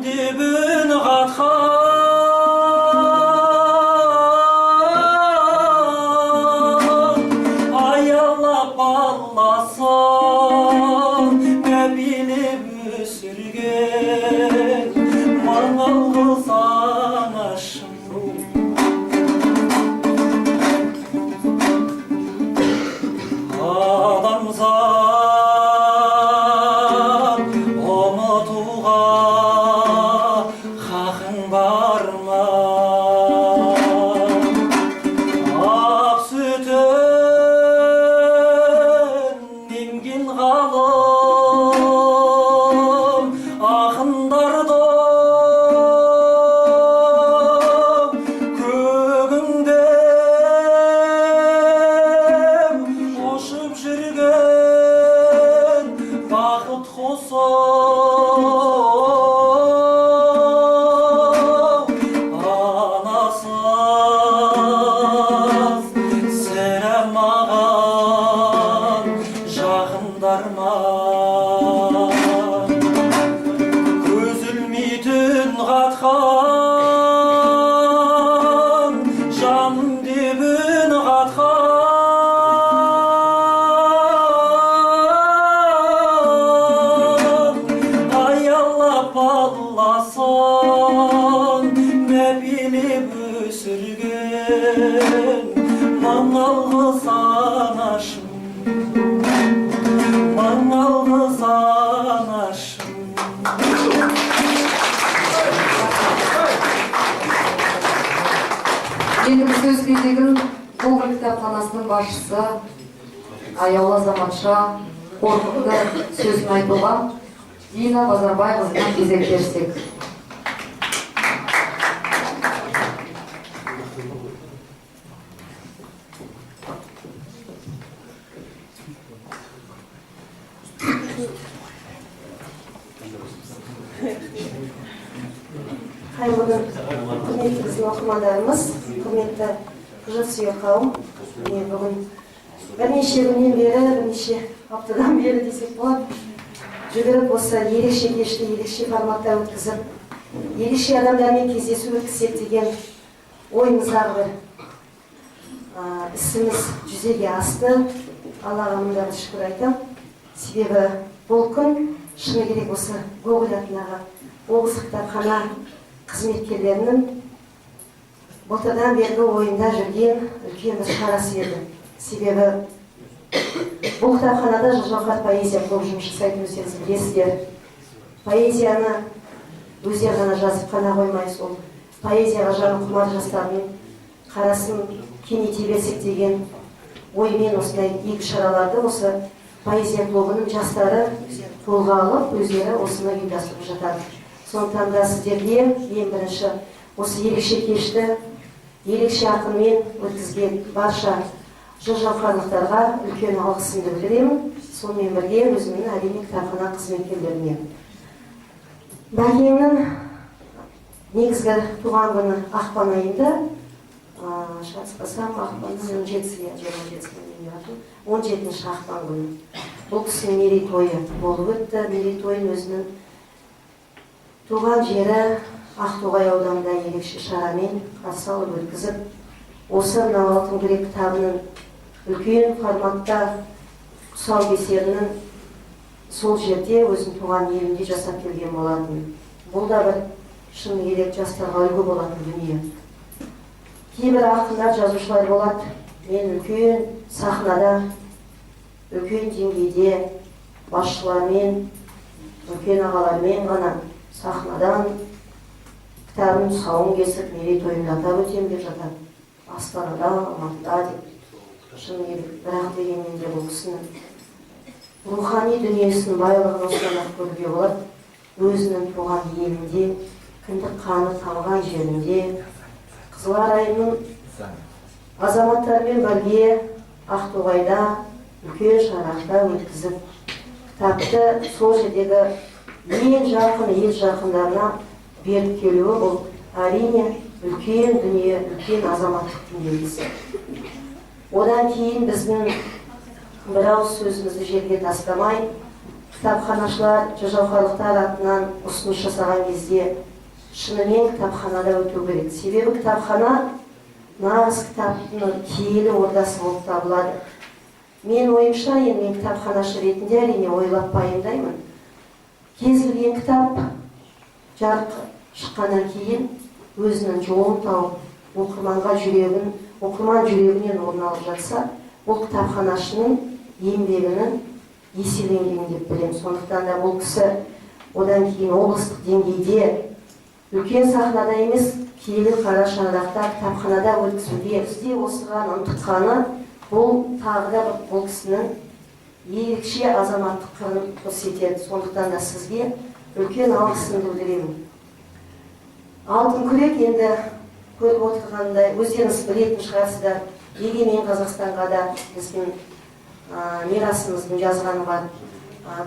дебін қатқан аялап алласын мәбилеп өсірген маңалғы санашым адамзат ұмытуға хақың бар ма ақ сүтін емген ғалым ақындарды көгіңде ұшып жүрген бақыт қосып анасыз сірә маған жақындар ма көз ілмейтін қатқан жаным дебін қатқан аялап алласын мәпелеп өсірген маңалғыз анашым маңалғыз анашым Енді біз сөз кезегін Қолғыр кітапханасының басшысы аяулы азаматша қорқықты сөзін айтуға Дина Базарбайқызына кезек берсек. Қайырлы күн, құрметті біздің оқырмандарымыз, құрметті жұртсүйер қауым. Міне бүгін бірнеше күннен бері, бірнеше аптадан бері десек болады, жүгіріп осы ерекше кешті ерекше форматта өткізіп, ерекше адамдармен кездесу өткізсек деген ойымыздағы бір ісіміз жүзеге асты. Аллаға мыңда бір шүкір айтам. Себебі бұл күн шыны керек осы Гоголь атындағы облыстық кітапхана қызметкерлерінің былтырдан бергі ойында жүрген үлкен бір шарасы еді. Себебі бұл кітапханада Жылжауқат поэзия клубы жұмыс жасайтын, өздеріңіз білесіздер. Поэзияны өздері ғана жазып қана қоймай, сол поэзияға жаны құмар жастардың қарасын кеңейте берсек деген оймен осындай игі шараларды осы поэзия клубының жастары қолға алып, өздері осыны ұйымдастырып жатады. Сондықтан да сіздерге ең бірінші осы ерекше кешті ерекше ақынмен өткізген барша жылжауқарлықтарға үлкен алғысымды білдіремін. Сонымен бірге өзімнің әрине кітапхана қызметкерлеріне. Бәкеңнің негізгі туған күні ақпан айында, шатыспасам ақпанның 17-ші ақпан күні. Бұл кісінің мерейтойы болып өтті. Мерейтойын өзінің туған жері Ақтоғай ауданында ерекше шарамен қарсы алып өткізіп, осы мынау алтын күрек кітабының үлкен форматта тұсаукесерінің сол жерде өзінің туған елінде жасап келген болатын. Бұл да бір шыны керек жастарға үлгі болатын дүние. Кейбір ақындар, жазушылар болады. Мен үлкен сахнада, үлкен деңгейде басшылармен, үлкен ағалармен ғана сахнадан кітабын тұсауын кесіп, мерейтойын атап өтем деп жатады. Астанада, Алматыда деп. Шыны керек, бірақ дегенмен де бұл кісінің рухани дүниесінің байлығын осыдан көруге болады. Өзінің туған елінде, кіндік қаны тамған жерінде, Қызылар айының азаматтармен бірге Ақтоғайда үлкен шарақта өткізіп, кітапты сол жердегі ең жақын ел жақындарына беріп келуі бұл әрине үлкен дүние, үлкен азаматтықтың белгісі. Одан кейін біздің бір ауыз сөзімізді жерге тастамай, кітапханашылар, жаужаухарлықтар атынан ұсыныс жасаған кезде шынымен кітапханада өту керек. Себебі кітапхана нағыз кітаптың киелі ордасы болып табылады. Мен ойымша, енді мен кітапханашы ретінде әрине ойлап пайымдаймын. Кез келген кітап жарық шыққаннан кейін өзінің жолын тауып, оқырман жүрегінен орын алып жатса, бұл кітапханашының еңбегінің еселенген деп білемін. Сондықтан да бұл кісі одан кейін облыстық деңгейде үлкен сахнада емес, киелі қара шаңырақта кітапханада өткізуге бізде осыған ынтыққаны, бұл тағы да бұл кісінің ерекше азаматтық қырын көрсетеді. Сондықтан да сізге үлкен алғысымды білдіремін. Алтын күрек енді көріп отырғандай, өздеріңіз білетін шығарсыздар, егемен Қазақстанға да біздің мирасымыздың жазғаны бар.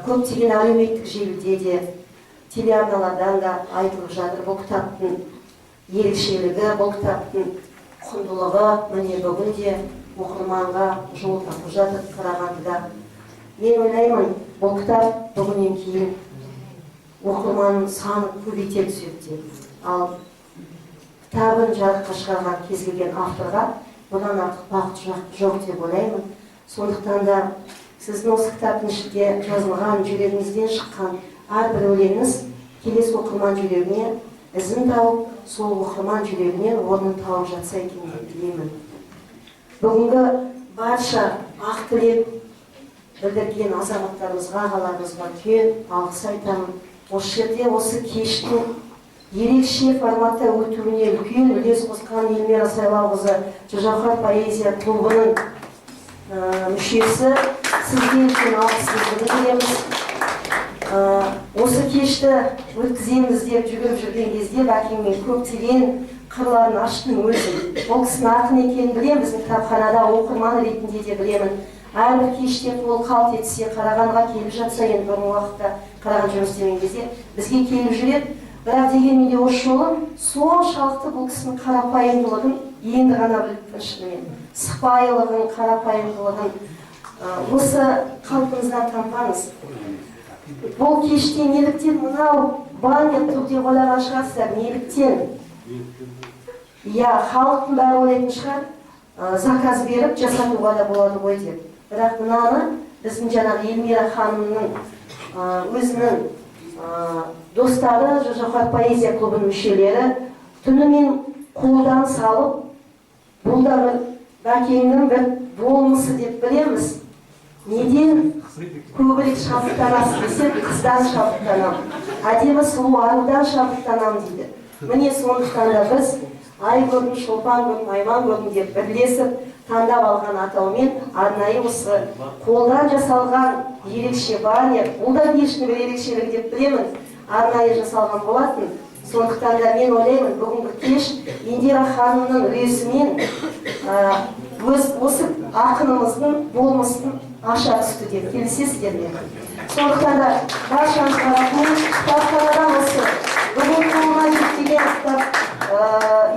Көптеген әлеуметтік желіде де, телеарналардан да айтылып жатыр. Бұл кітаптың ерекшелігі, бұл кітаптың құндылығы міне бүгінде оқырманға жол тапып жатыр Қарағандыда. Мен ойлаймын, бұл кітап бүгіннен кейін оқырманның саны көбейте түседі. Ал кітабын жарыққа шығарған кез келген авторға бұдан артық бақыт жоқ деп ойлаймын. Сондықтан да сіздің осы кітаптың ішінде жазылған, жүрегіңізден шыққан әрбір өлеңіңіз келесі оқырман жүрегіне ізін тауып, сол оқырман жүрегінен орнын тауып жатса екен деп тілеймін. Бүгінгі барша ақ тілек білдірген азаматтарымызға, ағаларымызға үлкен алғыс айтамын. Осы жерде осы кештің ерекше форматта өтуіне үлкен үлес қосқан Эльмира Сайлауқызы Жаужаухар поэзия клубының мүшесі, сізге үлкен алғысымызды білдіреміз. Осы кешті өткіземіз деп жүгіріп жүрген кезде бәкеңмен көптеген қырларын аштың өзі. Ол кісінің ақын екенін білемін, біздің кітапханада оқырман ретінде де білемін. Әрбір кеште қол қалт етсе, Қарағандыға келіп жатса, енді бұрын уақытта Қарағанды жұмыс істеген кезде бізге келіп жүреді. Бірақ дегенмен де осы жолы соншалықты бұл кісінің қарапайымдылығын енді ғана біліп шынымен. Сыпайылығын, қарапайымдылығын осы қалпыңыздан танпаңыз. Бұл кеште неліктен мынау баннер тұр деп ойлаған шығарсыздар, неліктен? Иә, халықтың бәрі ойлайтын шығар, заказ беріп жасатуға да болады ғой деп. Бірақ мынаны біздің жаңағы Эльмира ханымның өзінің достары, Жаужаухар поэзия клубының мүшелері түнімен қолдан салып, бұл да бәкеңнің бір болмысы деп білеміз. Неден көбірек шабыттанасыз десе, қыздан шабыттанам. Әдемі сұлу арудан шабыттанам дейді. Міне сондықтан да біз ай көрдім, шолпан көрдім, айман көрдім деп бірлесіп таңдап алған атаумен арнайы осы қолдан жасалған ерекше баннер, бұл да кештің бір ерекшелігі деп білемін, арнайы жасалған болатын. Сондықтан да мен ойлаймын, бүгінгі кеш Индира ханымның үлесімен осы ақынымыздың болмысын аша түсті деп келісесіздер ме? Сондықтан да баршаңызға рахмет. Кітапханадан осы бүгін қолына жеткен кітап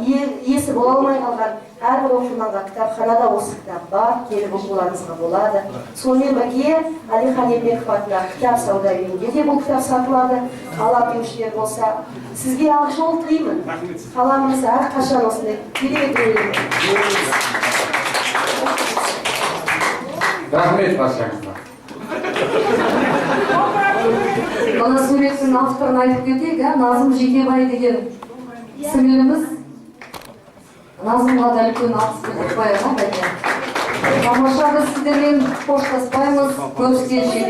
иесі бола алмай қалған әрбір оқырманға кітапханада осы кітап бар, келіп оқуларыңызға болады. Сонымен бірге Әлихан Ермеков атындағы кітап сауда үйінде де бұл кітап сатылады. Алам деушілер болса, сізге ақ жол тілеймін. Қаламыңыз әрқашан осындай керемет өлеңдер. Рахмет баршаңызға. Мына суреттің авторын айтып кетейік, Назым Жекебай деген сіңіліміз. Назымға да үлкен алғысты қойып қояйық, бәке. Тамаша, біз сіздермен қоштаспаймыз, көріскенше.